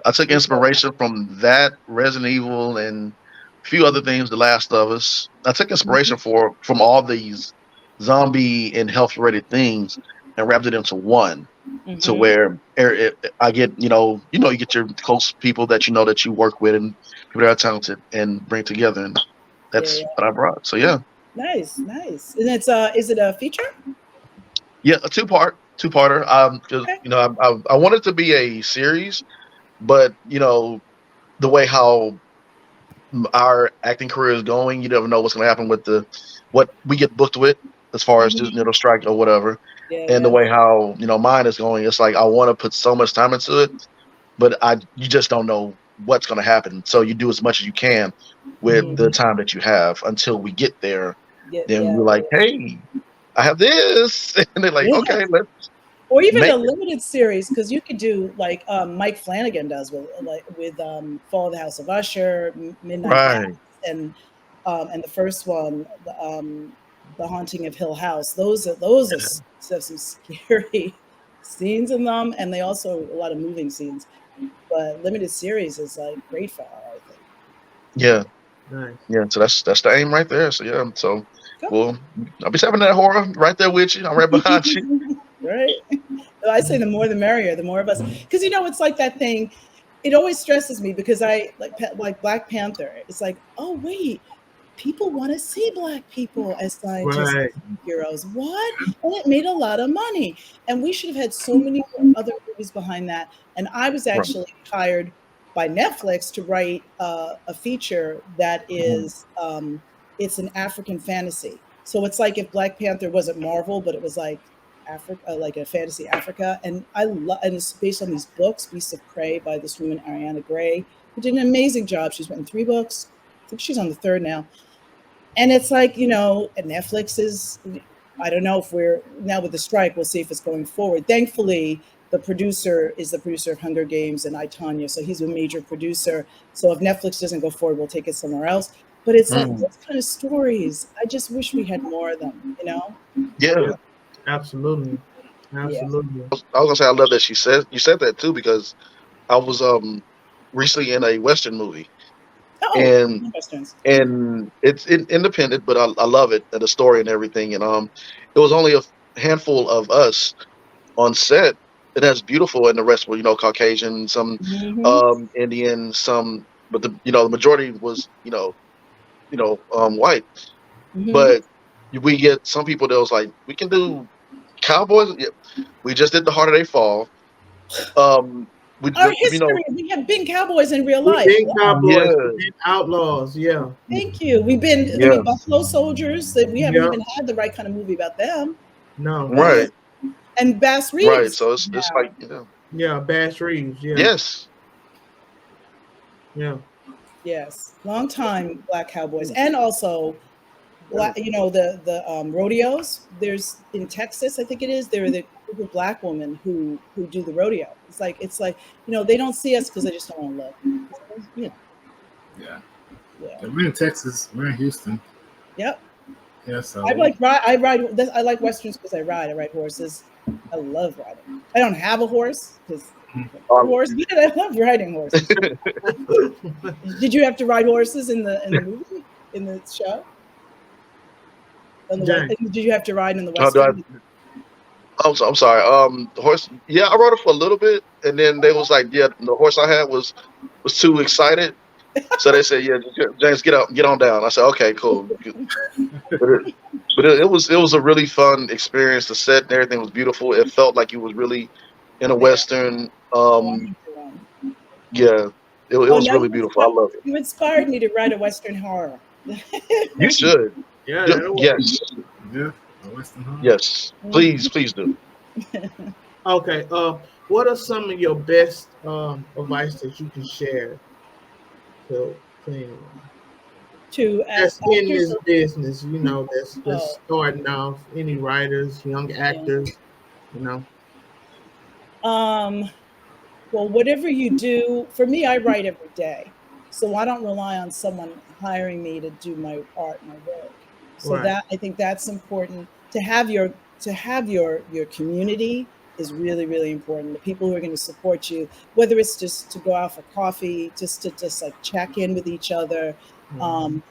Speaker 1: I took inspiration from that, Resident Evil, and a few other things. The Last of Us. I took inspiration from all these zombie and health related things and wrapped it into one. To
Speaker 7: Mm-hmm.
Speaker 1: where I get, you get your close people that that you work with and people that are talented and bring together, and
Speaker 7: Yeah,
Speaker 1: that's
Speaker 7: yeah.
Speaker 1: what I brought. So yeah,
Speaker 7: Nice, nice. And it's is it a feature?
Speaker 1: yeah, a two-parter. 'Cause,
Speaker 7: Okay.
Speaker 1: I want it to be a series, but the way how our acting career is going, you never know what's going to happen with what we get booked with as far as just
Speaker 7: Mhm.
Speaker 1: strike or whatever.
Speaker 7: Yeah,
Speaker 1: And the
Speaker 7: yeah.
Speaker 1: way how mine is going, it's like I want to put so much time into it, but you just don't know what's going to happen. So you do as much as you can with
Speaker 7: Mhm.
Speaker 1: the time that you have until we get there.
Speaker 7: Yeah,
Speaker 1: Then
Speaker 7: yeah,
Speaker 1: we're like,
Speaker 7: yeah.
Speaker 1: hey, I have this, and they're like,
Speaker 7: Yeah.
Speaker 1: okay, let's
Speaker 7: Or even
Speaker 1: make
Speaker 7: a
Speaker 1: it.
Speaker 7: limited series, because you could do like Mike Flanagan does with Fall of the House of Usher, Midnight Mass,
Speaker 1: Right.
Speaker 7: and the first one, the Haunting of Hill House. Those are have some scary scenes in them, and they also a lot of moving scenes. But limited series is like great for her, I think.
Speaker 1: Yeah.
Speaker 2: Nice.
Speaker 1: Yeah. So that's the aim right there. So yeah. So
Speaker 7: Cool.
Speaker 1: well, I'll be having that horror right there with you. I'm right behind you.
Speaker 7: Right? I say the more the merrier, the more of us. Because it's like that thing. It always stresses me because I like Black Panther. It's like, oh wait, people want to see black people as scientists
Speaker 2: Right.
Speaker 7: and heroes. What? And it made a lot of money. And we should have had so many other movies behind that. And I was
Speaker 1: Right.
Speaker 7: actually hired by Netflix to write a feature that
Speaker 1: Mhm.
Speaker 7: is it's an African fantasy. So it's like if Black Panther wasn't Marvel, but it was like Africa, like a fantasy Africa. And I love, and it's based on these books, Beasts of Prey by this woman Ariana Gray, who did an amazing job. She's written 3 books. I think she's on the third now. And it's like, Netflix is, I don't know if we're now with the strike, we'll see if it's going forward. Thankfully, the producer is the producer of Hunger Games and I, Tonya. So he's a major producer. So if Netflix doesn't go forward, we'll take it somewhere else. But it's like
Speaker 1: Mhm.
Speaker 7: those kind of stories. I just wish we had more of them.
Speaker 1: Yeah.
Speaker 2: Yeah. Absolutely.
Speaker 7: Yeah.
Speaker 2: Absolutely.
Speaker 1: I was gonna say I love that you said that too, because I was recently in a Western movie,
Speaker 7: Oh,
Speaker 1: and
Speaker 7: Westerns.
Speaker 1: it's independent, but I love it, and the story and everything. And it was only a handful of us on set, and that's beautiful. And the rest were Caucasian, some
Speaker 7: Mm-hmm.
Speaker 1: Indian, some, but the majority was white.
Speaker 7: Mm-hmm.
Speaker 1: But we get some people that was like, we can do cowboys. Yeah, we just did the Harder They Fall. Um, we
Speaker 7: Our
Speaker 1: just,
Speaker 7: history, we have been cowboys in real
Speaker 2: We've
Speaker 7: life.
Speaker 2: been
Speaker 1: yeah,
Speaker 2: cowboys. We've been outlaws. Yeah.
Speaker 7: Thank you. We've been,
Speaker 1: yeah,
Speaker 7: Buffalo Soldiers. That we haven't
Speaker 2: Yeah.
Speaker 7: even had the right kind of movie about them.
Speaker 2: No.
Speaker 1: right,
Speaker 7: And Bass
Speaker 1: right.
Speaker 7: Reeves.
Speaker 1: So it's
Speaker 7: Yeah.
Speaker 1: like
Speaker 2: Yeah. Bass Reeves. Yeah.
Speaker 1: yes,
Speaker 2: Yeah.
Speaker 7: Yes. Long time black cowboys. And also black, the rodeos. There's in Texas, I think it is, there are the group of black women who do the rodeo. It's like, they don't see us because they just don't want to look. Yeah.
Speaker 3: Yeah.
Speaker 7: Yeah.
Speaker 3: We're in Texas. We're in Houston.
Speaker 7: Yep.
Speaker 3: Yeah. So
Speaker 7: I like westerns because I ride horses. I love riding. I don't have a horse because
Speaker 1: um,
Speaker 7: but I love riding horses. Did you have to ride horses in the movie, in the show?
Speaker 2: James.
Speaker 7: Did you have to ride in the
Speaker 1: how do I?
Speaker 7: western?
Speaker 1: I'm sorry. The horse. Yeah, I rode it for a little bit, and then they was like, yeah, the horse I had was too excited, so they said, yeah, James, get up, get on down. I said, okay, cool. But it was a really fun experience. The set and everything was beautiful. It felt like it was really in a
Speaker 7: Yeah.
Speaker 1: western.
Speaker 7: Oh, I need to run.
Speaker 1: Yeah, it
Speaker 7: Oh,
Speaker 1: was
Speaker 7: now
Speaker 1: really beautiful. I love it.
Speaker 7: you inspired me to write a western horror.
Speaker 1: You should.
Speaker 2: Yeah. That'll work.
Speaker 1: Yes,
Speaker 3: yeah. A Western Hall.
Speaker 1: yes. Please do.
Speaker 2: Okay. what are some of your best advice that you can share to anyone
Speaker 7: To
Speaker 2: that's in
Speaker 7: actors.
Speaker 2: this business? You know, that's
Speaker 7: Oh,
Speaker 2: starting off. Any writers, young
Speaker 7: yeah.
Speaker 2: actors. You know.
Speaker 7: Um, well, whatever you do, for me, I write every day. So I don't rely on someone hiring me to do my art, my work. So
Speaker 2: Right.
Speaker 7: that I think that's important to have your community is really, really important. The people who are going to support you, whether it's just to go out for coffee, just to just like check in with each other,
Speaker 2: Mhm.
Speaker 7: um,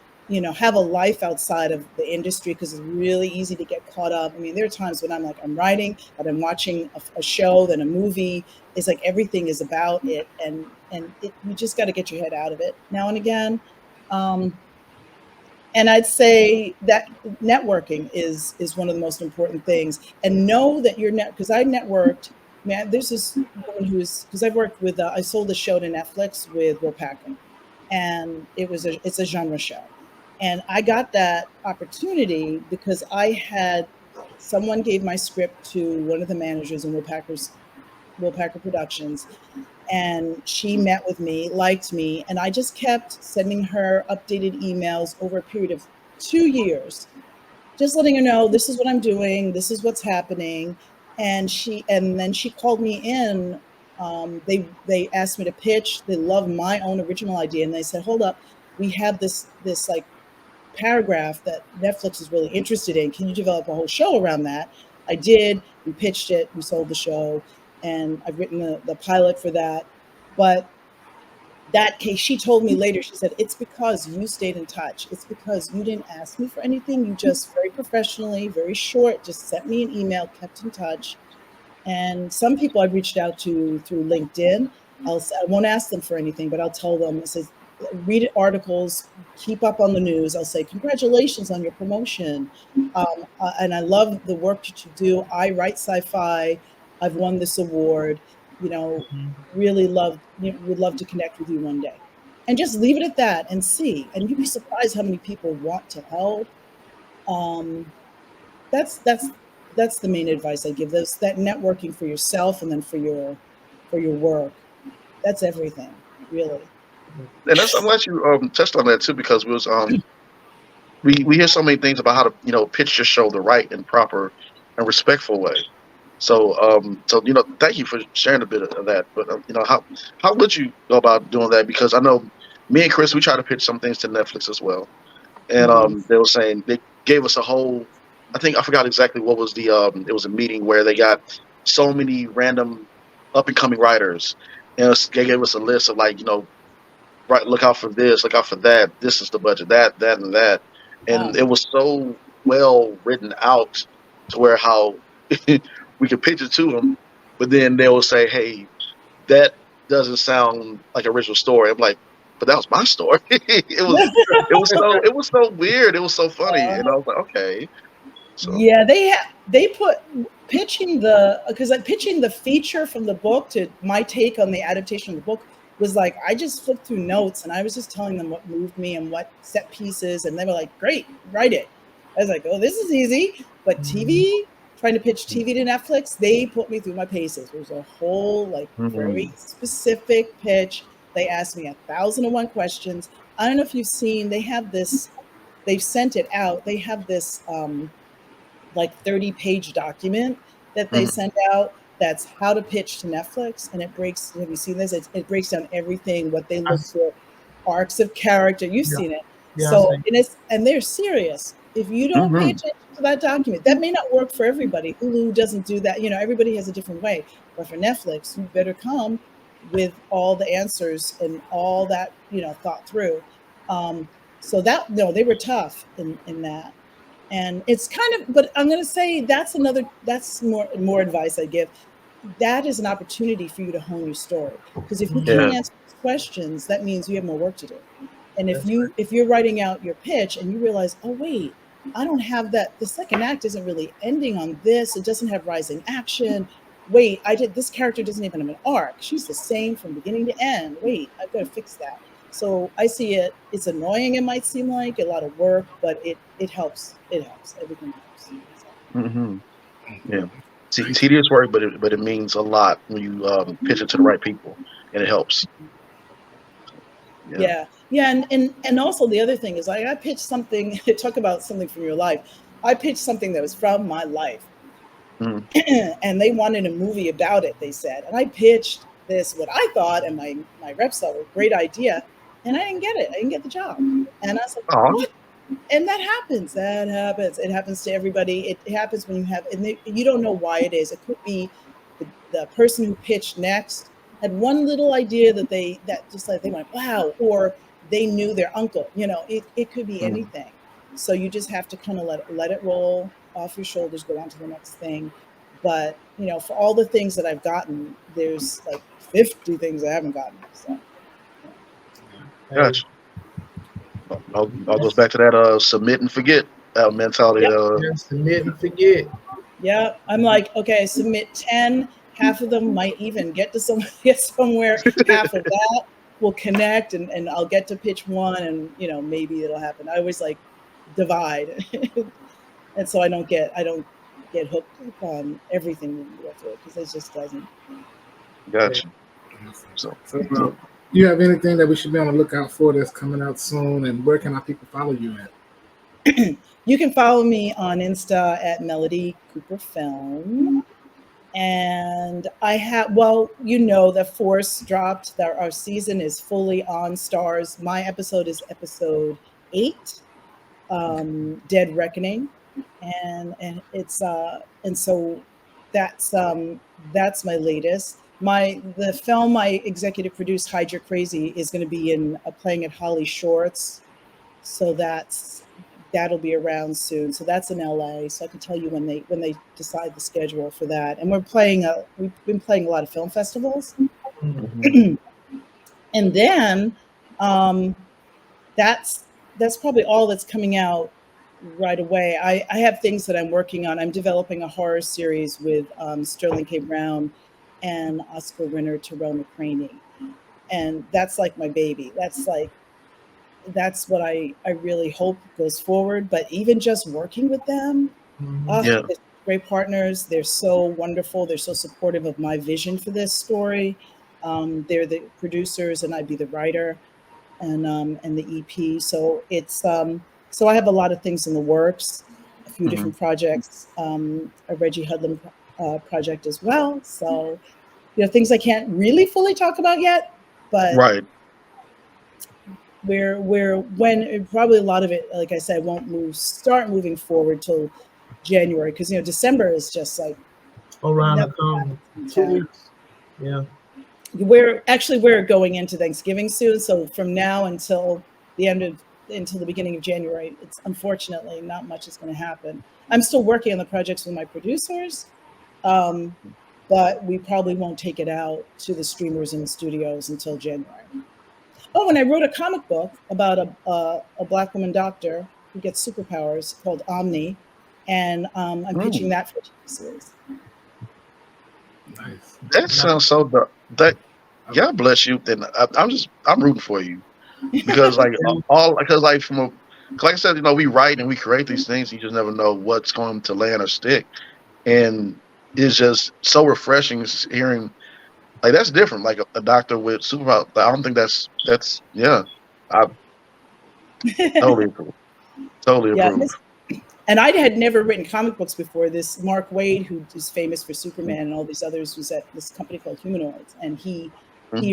Speaker 7: have a life outside of the industry because it's really easy to get caught up. I mean, there are times when I'm writing, but I'm watching a show, then a movie. It's like everything is about it, and you just got to get your head out of it now and again. Um, and I'd say that networking is one of the most important things. And know that you're because I networked. Man, there's this woman who's because I've worked with. I sold a show to Netflix with Will Packer, and it's a genre show, and I got that opportunity because I had someone gave my script to one of the managers in Will Packer Productions, and she met with me, liked me, and I just kept sending her updated emails over a period of 2 years, just letting her know this is what I'm doing, this is what's happening. And then she called me in. They asked me to pitch. They loved my own original idea, and they said, "Hold up, we have this like paragraph that Netflix is really interested in. Can you develop a whole show around that?" I did. We pitched it. We sold the show, and I've written the pilot for that. But that case, she told me later, she said, "It's because you stayed in touch. It's because you didn't ask me for anything. You just very professionally, very short, just sent me an email, kept in touch." And some people I've reached out to through LinkedIn. I won't ask them for anything, but I'll tell them, it says, read articles, keep up on the news. I'll say, congratulations on your promotion. And I love the work that you do. I write sci-fi. I've won this award. You know,
Speaker 2: Mhm.
Speaker 7: really would love to connect with you one day. And just leave it at that and see. And you'd be surprised how many people want to help. Um, that's that's that's the main advice I give. Those that networking for yourself and then for your work. That's everything, really.
Speaker 1: And that's I'm glad you touched on that too because we hear so many things about how to pitch your show the right and proper and respectful way. So thank you for sharing a bit of that. But how would you go about doing that? Because I know me and Chris we try to pitch some things to Netflix as well, and
Speaker 7: Mhm.
Speaker 1: they were saying they gave us a whole. I think I forgot exactly what was the. It was a meeting where they got so many random up and coming writers, and they gave us a list of like right, look out for this, look out for that. This is the budget, that, and that, and
Speaker 7: Wow.
Speaker 1: it was so well written out to where how we could pitch it to them, but then they will say, "Hey, that doesn't sound like an original story." I'm like, "But that was my story." it was so weird. It was so funny, and I was like, "Okay." So
Speaker 7: Yeah, they put pitching because like pitching the feature from the book to my take on the adaptation of the book was like I just flipped through notes and I was just telling them what moved me and what set pieces, and they were like, "Great, write it." I was like, "Oh, this is easy." But
Speaker 2: Mhm.
Speaker 7: TV, trying to pitch TV to Netflix, they put me through my paces. It was a whole like very
Speaker 1: mhm.
Speaker 7: specific pitch. They asked me 1,001 questions. I don't know if you've seen. They have this. They've sent it out. They have this. Like 30-page document that they
Speaker 1: Mhm.
Speaker 7: send out that's how to pitch to Netflix. And it breaks, have you seen this? It breaks down everything, what they
Speaker 2: I
Speaker 7: look
Speaker 2: s-
Speaker 7: for, arcs of character. You've
Speaker 2: yeah,
Speaker 7: seen it.
Speaker 2: yeah, I
Speaker 7: So,
Speaker 2: see.
Speaker 7: and they're serious. If you don't pay
Speaker 1: Mhm.
Speaker 7: attention to that document, that may not work for everybody. Hulu doesn't do that. Everybody has a different way. But for Netflix, you better come with all the answers and all that, thought through. Um, so that, no, they were tough in that. And it's kind of, but I'm going to say that's more advice I give. That is an opportunity for you to hone your story, because if you can't
Speaker 1: Yeah.
Speaker 7: answer these questions, that means you have more work to do. And if
Speaker 2: That's
Speaker 7: you're writing out your pitch and you realize, oh wait, I don't have that, the second act isn't really ending on this, it doesn't have rising action. Wait, this character doesn't even have an arc, she's the same from beginning to end. Wait, I've got to fix that. So I see it. It's annoying. It might seem like a lot of work, but it helps. It helps. Everything helps. So,
Speaker 1: Mhm. Yeah. tedious work, but it means a lot when you pitch it to the right people, and it helps.
Speaker 7: Yeah. And also the other thing is, like, I pitched something. Talk about something from your life. I pitched something that was from my life,
Speaker 1: Mhm.
Speaker 7: and they wanted a movie about it. They said, and I pitched this what I thought, and my reps thought was a great idea, and I didn't get it. I didn't get the job, and I was like,
Speaker 1: Aw.
Speaker 7: what? And that happens. That happens. It happens to everybody. It happens when you have, and you don't know why it is. It could be the person who pitched next had one little idea that just like they went, wow, or they knew their uncle. It could be
Speaker 1: Mhm.
Speaker 7: anything. So you just have to kind of let it roll off your shoulders, go on to the next thing. But for all the things that I've gotten, there's like 50 things I haven't gotten. So
Speaker 1: Gotcha. All goes back to that submit and forget mentality.
Speaker 7: yep.
Speaker 2: Just submit and forget.
Speaker 7: Yeah, I'm like, okay, submit 10. Half of them might even get somewhere. Half of that will connect, and I'll get to pitch one, and maybe it'll happen. I always like divide, and so I don't get hooked on everything when you go through it, because it just doesn't.
Speaker 1: Gotcha. So
Speaker 3: So, you have anything that we should be on the lookout for that's coming out soon, and where can our people follow you at?
Speaker 7: You can follow me on Insta at Melody Cooper Film. And I have, the Force dropped, that our season is fully on Stars. My episode is episode 8, Dead Reckoning. And it's and so that's my latest. The film I executive produced, Hide Your Crazy, is going to be playing at Holly Shorts. So that'll be around soon. So that's in LA. So I can tell you when they decide the schedule for that. And we've been playing a lot of film festivals.
Speaker 1: mhm.
Speaker 7: And then that's probably all that's coming out right away. I have things that I'm working on. I'm developing a horror series with Sterling K. Brown and Oscar winner Terrell McCraney. And that's like my baby. That's what I really hope goes forward. But even just working with them,
Speaker 1: Yeah.
Speaker 7: they're great partners. They're so wonderful. They're so supportive of my vision for this story. They're the producers, and I'd be the writer, and the EP. So it's so I have a lot of things in the works, a few different projects, a Reggie Hudlin project as well. So things I can't really fully talk about yet, but
Speaker 1: Right.
Speaker 7: when probably a lot of it, like I said, won't start moving forward till January, because December is just like
Speaker 2: Around the
Speaker 7: nothing
Speaker 2: corner.
Speaker 7: happens
Speaker 2: 2
Speaker 7: in town.
Speaker 2: weeks. Yeah.
Speaker 7: We're going into Thanksgiving soon, so from now until the beginning of January, it's unfortunately not much is going to happen. I'm still working on the projects with my producers, but we probably won't take it out to the streamers and the studios until January. Oh, and I wrote a comic book about a Black woman doctor who gets superpowers called Omni, and I'm pitching that for a TV series.
Speaker 3: Nice.
Speaker 1: That sounds so that God bless you. Then I'm rooting for you, because from like I said, we write and we create these things. You just never know what's going to land or stick, and it's just so refreshing hearing, like, that's different. Like a doctor with superpower. I don't think that's yeah. I totally approve. Totally
Speaker 7: Yeah,
Speaker 1: approve.
Speaker 7: and I had never written comic books before. This Mark Waid, who is famous for Superman and all these others, was at this company called Humanoids, and he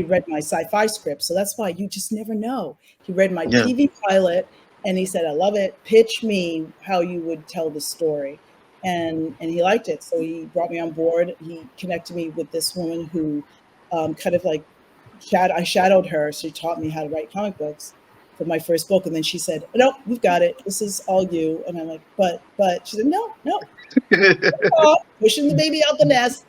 Speaker 7: read my sci-fi script. So that's why you just never know. He read my
Speaker 1: Yeah.
Speaker 7: TV pilot, and he said, "I love it. Pitch me how you would tell the story," and he liked it. So he brought me on board. He connected me with this woman who kind of like I shadowed her. She taught me how to write comic books for my first book, and then she said, "No, you've got it. This is all you." And I'm like, "But." She said, "No, pushing the baby out the nest."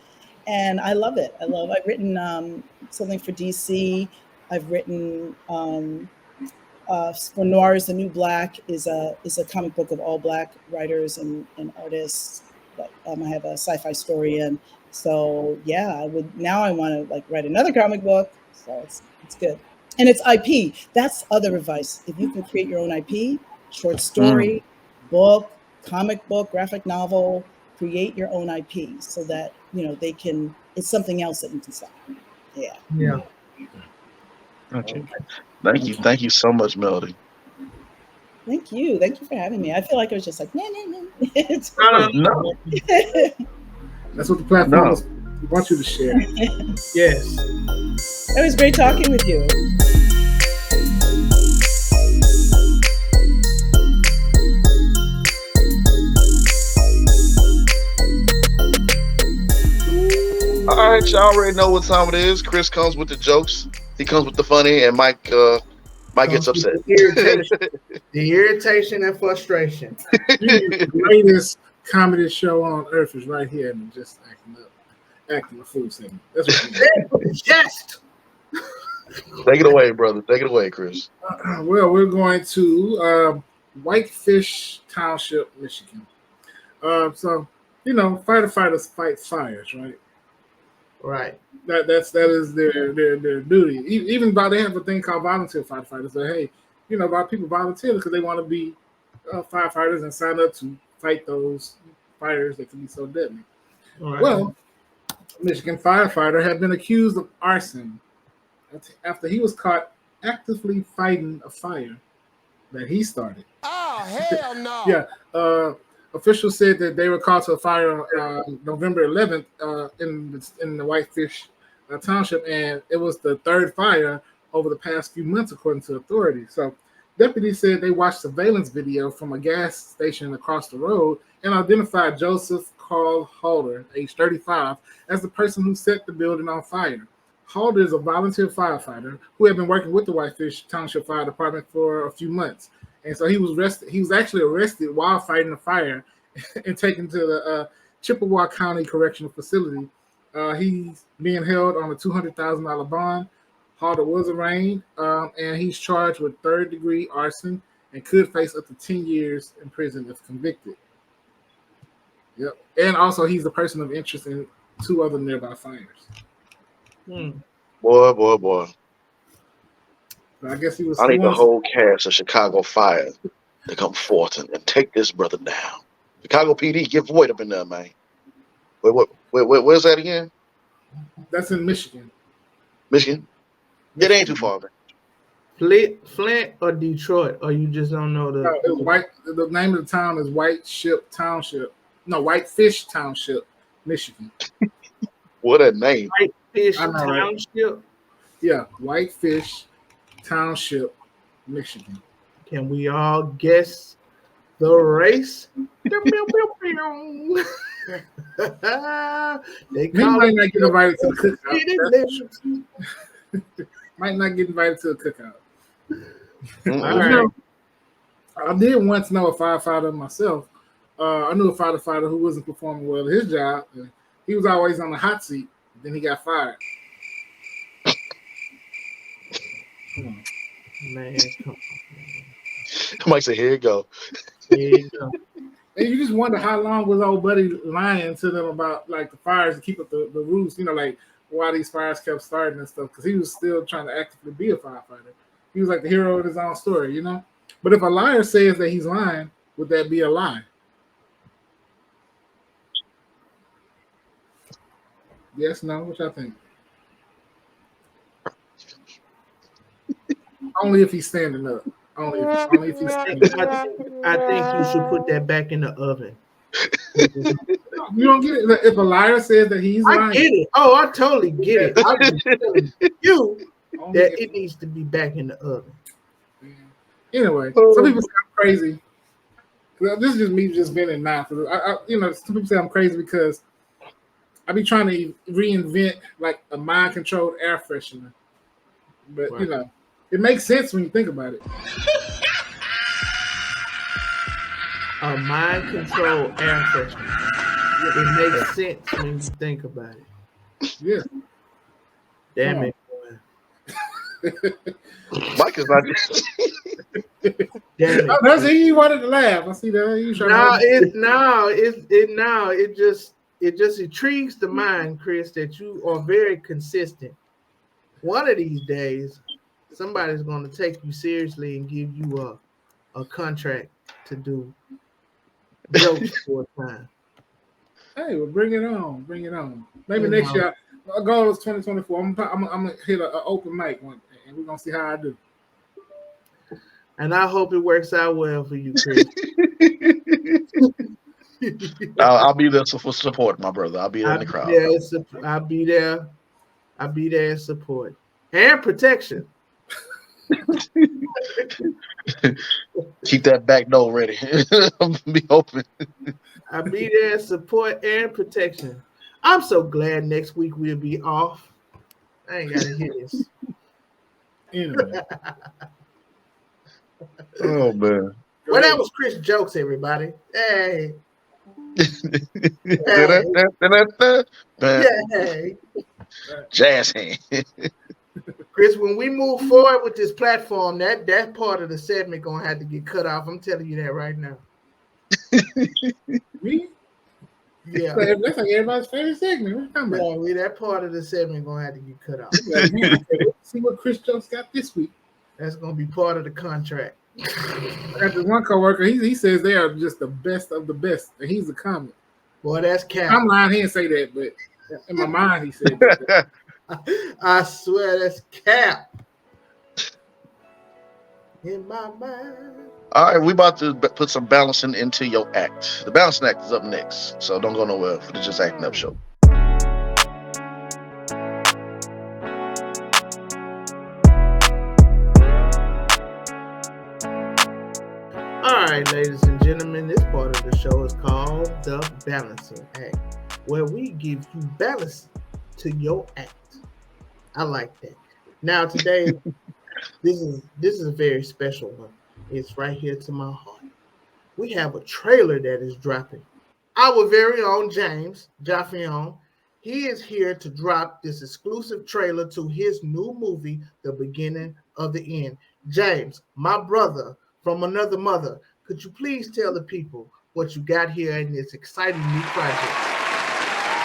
Speaker 7: And I love it. I've written something for DC. I've written for Noir is the New Black is a comic book of all Black writers and artists. But I have a sci-fi story in. So yeah, I want to write another comic book. So it's good. And it's IP. That's other advice. If you can create your own IP, short story, book, comic book, graphic novel, create your own IP so that they can. It's something else that you can sell. Yeah.
Speaker 2: Yeah.
Speaker 1: Okay. Thank you so much, Melody.
Speaker 7: Thank you for having me. I feel like I was just like, no.
Speaker 1: No.
Speaker 3: That's what the platform is. We want you to share.
Speaker 2: Yes.
Speaker 7: It was great talking with you.
Speaker 1: All right, y'all already know what time it is. Chris comes with the jokes. He comes with the funny, and Mike gets upset.
Speaker 2: The irritation and frustration.
Speaker 3: The greatest comedy show on earth is right here, and just acting a fool segment. That's what you
Speaker 2: Yes.
Speaker 1: Take it away, brother. Take it away, Chris.
Speaker 3: Well, we're going to Whitefish Township, Michigan. So firefighters fight fires, right?
Speaker 2: Right.
Speaker 3: That is their duty. Even by they have a thing called volunteer firefighters. So hey, a lot of people volunteer because they want to be firefighters and sign up to fight those fires that can be so deadly.
Speaker 2: Right.
Speaker 3: Well, a Michigan firefighter had been accused of arson after he was caught actively fighting a fire that he started.
Speaker 8: Oh, hell no!
Speaker 3: Yeah. Officials said that they were called to a fire November 11th in the Whitefish Township, and it was the third fire over the past few months, according to authorities. So, deputies said they watched surveillance video from a gas station across the road and identified Joseph Carl Halder, age 35, as the person who set the building on fire. Halder is a volunteer firefighter who had been working with the Whitefish Township Fire Department for a few months. And so he was arrested. He was actually arrested while fighting the fire and taken to the Chippewa County Correctional Facility. He's being held on a $200,000 bond. Halder was arraigned, and he's charged with third-degree arson and could face up to 10 years in prison if convicted. Yep. And also, he's the person of interest in 2 other nearby fires.
Speaker 1: Boy.
Speaker 3: But I guess he was.
Speaker 1: I need the whole cast of Chicago Fire to come forth and take this brother down. Chicago PD, get Voight up in there, man. Where's that again?
Speaker 3: That's in Michigan.
Speaker 1: Michigan? It ain't too far, man.
Speaker 2: Flint or Detroit, or you just don't know the.
Speaker 3: No, the name of the town is Whitefish Township, Michigan.
Speaker 1: What a name!
Speaker 2: Whitefish
Speaker 3: Township.
Speaker 2: Right?
Speaker 3: Yeah, Whitefish Township, Michigan.
Speaker 2: Can we all guess the race? They
Speaker 3: might not get invited to the cookout. Might not get invited to a cookout.
Speaker 2: Right.
Speaker 3: I did once know a firefighter myself. I knew a firefighter who wasn't performing well at his job. He was always on the hot seat. Then he got fired. Come on.
Speaker 2: Man, come on.
Speaker 1: Mike said, here you go.
Speaker 2: Here you go.
Speaker 3: And you just wonder how long was old buddy lying to them about like the fires to keep up the rules, like why these fires kept starting and stuff, because he was still trying to actively be a firefighter. He was like the hero of his own story, But if a liar says that he's lying, would that be a lie? Yes, no, what y'all think? Only if he's standing up. Only if he's standing up.
Speaker 2: I think you should put that back in the oven.
Speaker 3: You don't get it. If a liar says that he's lying.
Speaker 2: I get it. Oh, I totally get it. I'm just telling you that it needs to be back in the oven.
Speaker 3: Anyway, some people say I'm crazy. This is just me just venting now. Some people say I'm crazy because I be trying to reinvent like a mind-controlled air freshener. But,
Speaker 2: Right.
Speaker 3: It makes sense when you think about it.
Speaker 2: A mind control air freshener. It makes sense when you think about it.
Speaker 3: Yeah.
Speaker 2: Damn it.
Speaker 1: Mike is not just.
Speaker 2: Damn it.
Speaker 3: That's he wanted to laugh. I see that.
Speaker 2: It just intrigues the mind, Chris, that you are very consistent. One of these days, somebody's going to take you seriously and give you a contract to do jokes for a time.
Speaker 3: Hey, well, bring it on. Bring it on. Maybe
Speaker 2: You
Speaker 3: next
Speaker 2: know.
Speaker 3: year. Our goal is 2024. I'm gonna hit an open mic one, and we're gonna see how I do.
Speaker 2: And I hope it works out well for you, Chris.
Speaker 1: I'll be there for support, my brother. I'll be there in
Speaker 2: I'll
Speaker 1: the
Speaker 2: be
Speaker 1: crowd.
Speaker 2: there. I'll be there. I'll be there in support and protection.
Speaker 1: Keep that back door ready. Be open.
Speaker 2: I'll be there in support and protection. I'm so glad next week we'll be off. I ain't gotta hear this.
Speaker 3: Anyway,
Speaker 1: Oh man.
Speaker 2: Well, that was Chris jokes, everybody. Hey,
Speaker 1: Da-da-da-da-da-da.
Speaker 2: hey,
Speaker 1: Jazz hand.
Speaker 2: Chris. When we move forward with this platform, that part of the segment gonna have to get cut off. I'm telling you that right now.
Speaker 3: me?
Speaker 2: Yeah,
Speaker 3: That's like everybody's favorite segment. What you talking about?
Speaker 2: no, that part of the segment gonna have to get cut off.
Speaker 3: Like, man, okay, see what Chris Jones got this week.
Speaker 2: That's gonna be part of the contract.
Speaker 3: I got this one coworker. He says they are just the best of the best, and he's a comic.
Speaker 2: Boy, that's cap.
Speaker 3: I'm lying. He didn't say that, but in my mind, he said that.
Speaker 2: I swear that's cap. In my mind.
Speaker 1: All right, we about to put some balancing into your act. The balancing act is up next, so don't go nowhere for the Just Acting Up show.
Speaker 2: All right, ladies and gentlemen, this part of the show is called the balancing act, where we give you balance to your act. I like that. Now today, this is a very special one. It's right here to my heart. We have a trailer that is dropping. Our very own James Jaffion, he is here to drop this exclusive trailer to his new movie, The Beginning of the End. James, my brother from another mother, could you please tell the people what you got here in this exciting new project?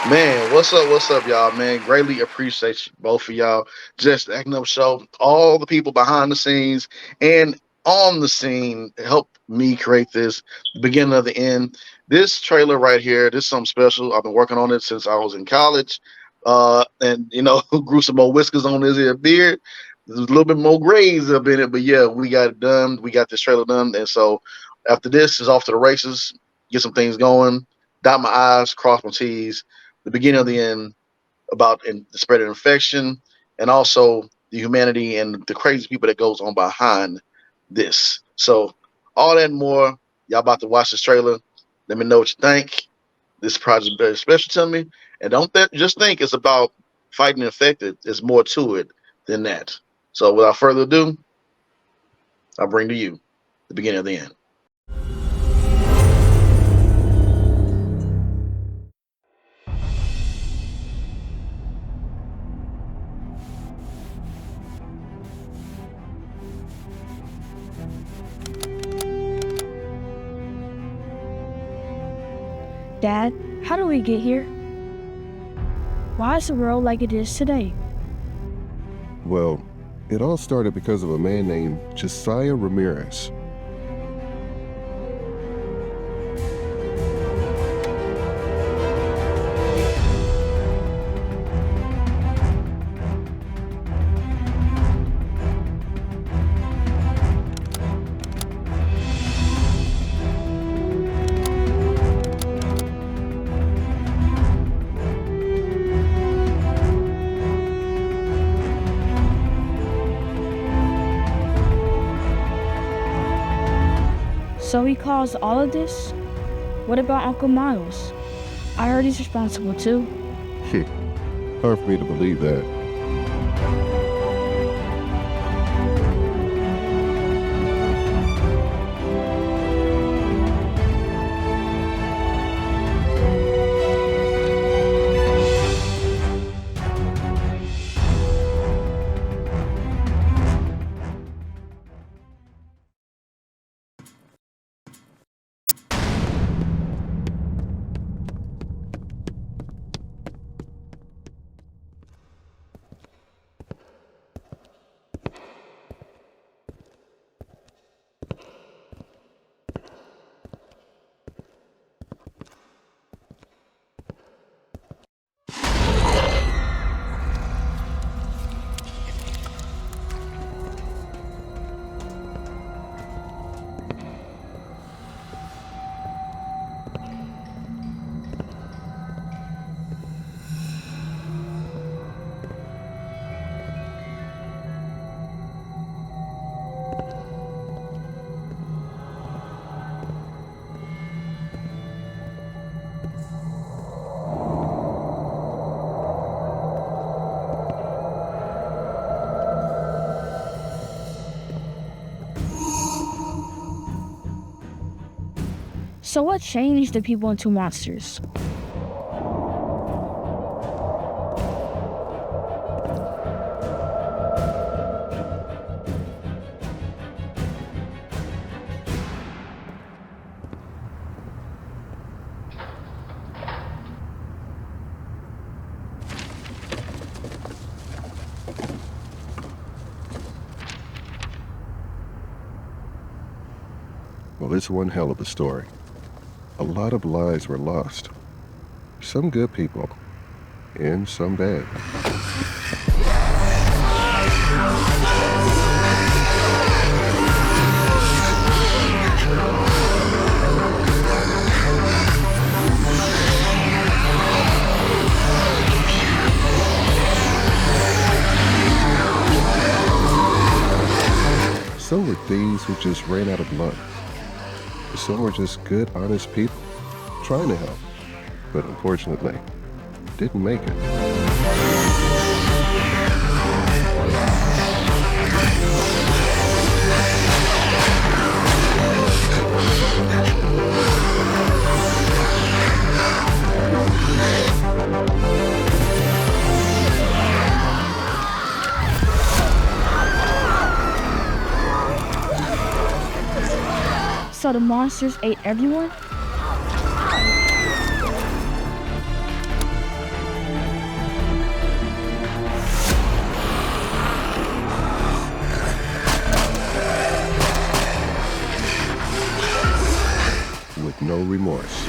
Speaker 1: Man, what's up, y'all, man? Greatly appreciate both of y'all. Just Acting Up show, all the people behind the scenes and on the scene helped me create this, the beginning of the end. This trailer right here, this is something special. I've been working on it since I was in college. And grew some more whiskers on this here beard. There's a little bit more grays up in it, but yeah, we got it done. We got this trailer done. And so after this is off to the races, get some things going, dot my I's, cross my T's. The beginning of the end about the spread of infection and also the humanity and the crazy people that goes on behind this. So all that and more, y'all about to watch this trailer. Let me know what you think. This project is very special to me. And don't just think it's about fighting infected. There's more to it than that. So without further ado, I'll bring to you the beginning of the end.
Speaker 8: Dad, how do we get here? Why is the world like it is today?
Speaker 9: Well, it all started because of a man named Josiah Ramirez.
Speaker 8: So he caused all of this? What about Uncle Miles? I heard he's responsible too.
Speaker 9: Hard for me to believe that.
Speaker 8: So what changed the people into monsters?
Speaker 9: Well, it's one hell of a story. A lot of lives were lost. Some good people, and some bad. Some were thieves who just ran out of luck. Some were just good, honest people trying to help, but unfortunately, didn't make it.
Speaker 8: So the monsters ate everyone?
Speaker 9: With no remorse.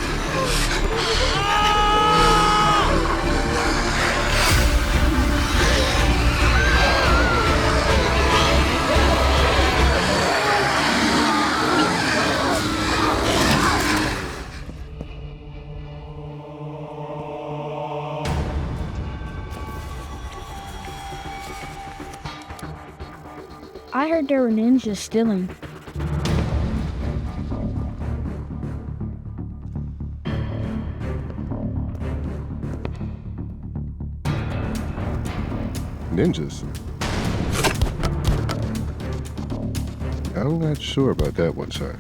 Speaker 8: I heard there were ninjas stealing.
Speaker 9: Ninjas? I'm not sure about that one, sir.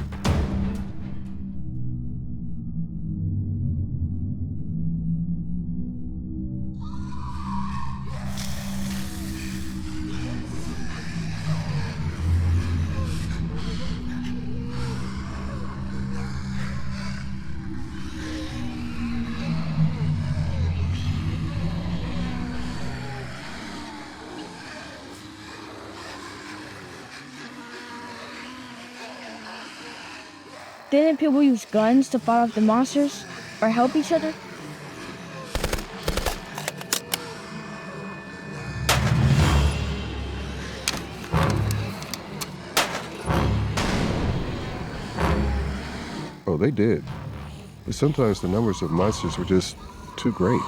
Speaker 8: Didn't people use guns to fight off the monsters or help each other?
Speaker 9: Oh, they did. But sometimes the numbers of monsters were just too great.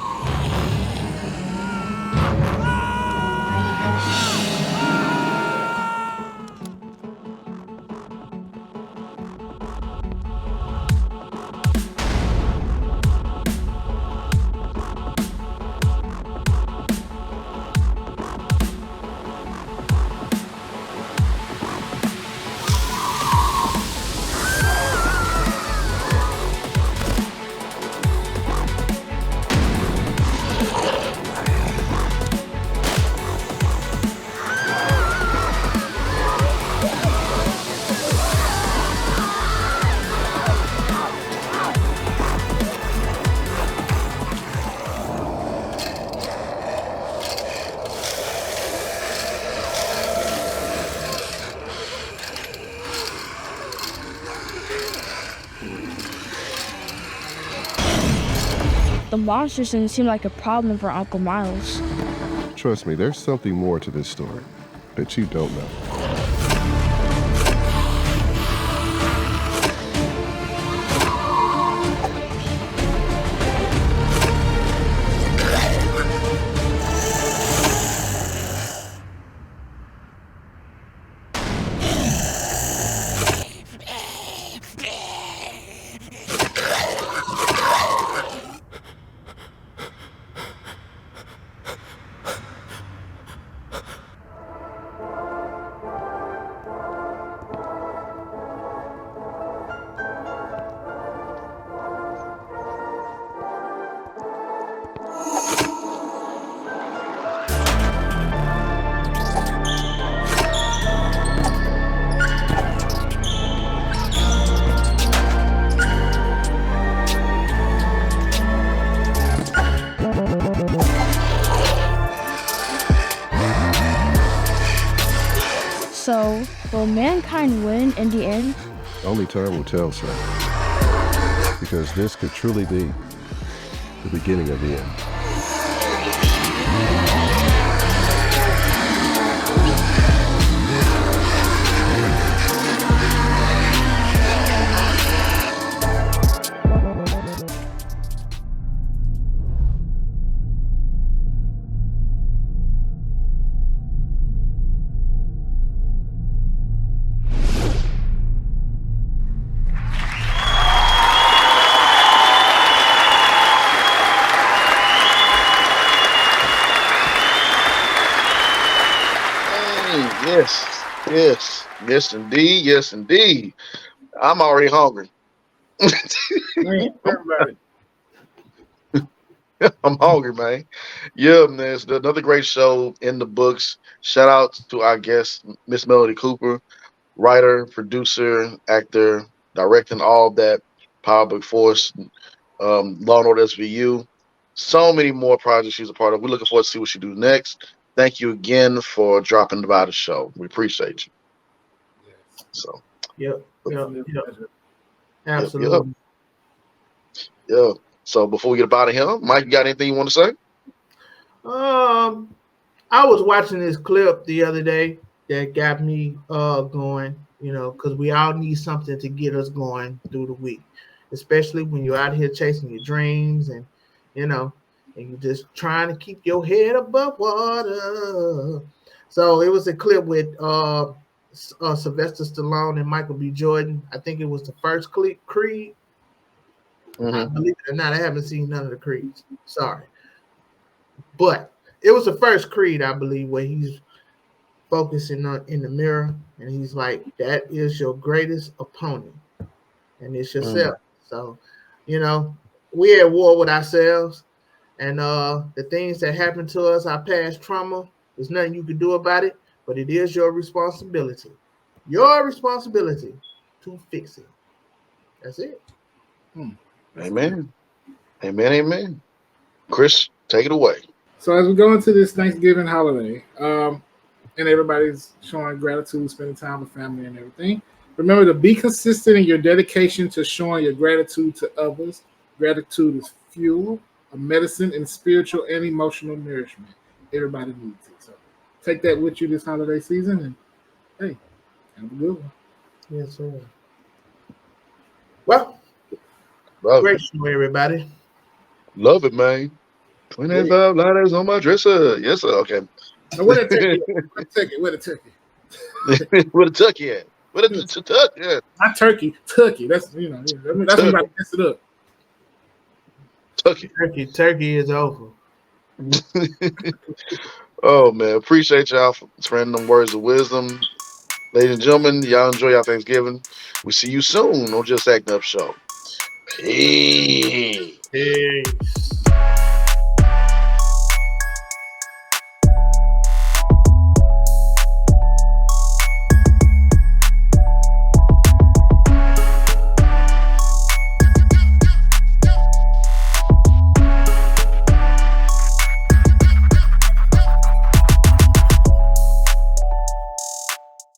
Speaker 8: The monsters didn't seem like a problem for Uncle Miles.
Speaker 9: Trust me, there's something more to this story that you don't know.
Speaker 8: mankind win in the end?
Speaker 9: Only time will tell, son. Because this could truly be the beginning of the end.
Speaker 1: Yes, indeed. Yes, indeed. I'm already hungry.
Speaker 3: Man, everybody.
Speaker 1: I'm hungry, man. Yeah, man. It's another great show in the books. Shout out to our guest, Miss Melody Cooper, writer, producer, actor, directing all that. Power Force, Law and Order SVU. So many more projects she's a part of. We're looking forward to see what she do next. Thank you again for dropping by the show. We appreciate you. So,
Speaker 2: Yep.
Speaker 3: Definitely a pleasure.
Speaker 2: Absolutely.
Speaker 1: Yeah. So before we get up out of here, Mike, you got anything you want to say?
Speaker 2: I was watching this clip the other day that got me going, because we all need something to get us going through the week, especially when you're out here chasing your dreams and and you're just trying to keep your head above water. So it was a clip with Sylvester Stallone and Michael B. Jordan. I think it was the first Creed. I believe it or not, I haven't seen none of the Creeds. Sorry. But it was the first Creed, I believe, where he's focusing on in the mirror and he's like, that is your greatest opponent. And it's yourself. So, we're at war with ourselves. And the things that happen to us, our past trauma, there's nothing you can do about it, but it is your responsibility. Your responsibility to fix it. That's it.
Speaker 1: Amen. Amen. Chris, take it away.
Speaker 3: So as we go into this Thanksgiving holiday, and everybody's showing gratitude, spending time with family and everything, remember to be consistent in your dedication to showing your gratitude to others. Gratitude is fuel, a medicine, and spiritual and emotional nourishment. Everybody needs it. So take that with you this holiday season, and hey, have a good one.
Speaker 2: Yes, sir. Well, great show, everybody.
Speaker 1: Love it, man. 25 lighters on my dresser. Yes, sir. Okay.
Speaker 3: Now, where the turkey? Where the turkey?
Speaker 1: Where the turkey at? Where the turkey at?
Speaker 3: Not turkey, turkey. That's that's when you about to mess it up.
Speaker 2: Turkey is over.
Speaker 1: Oh man, appreciate y'all for spreading them words of wisdom. Ladies and gentlemen, y'all enjoy your Thanksgiving. We see you soon on Just Acting Up Show. Peace.
Speaker 2: Peace.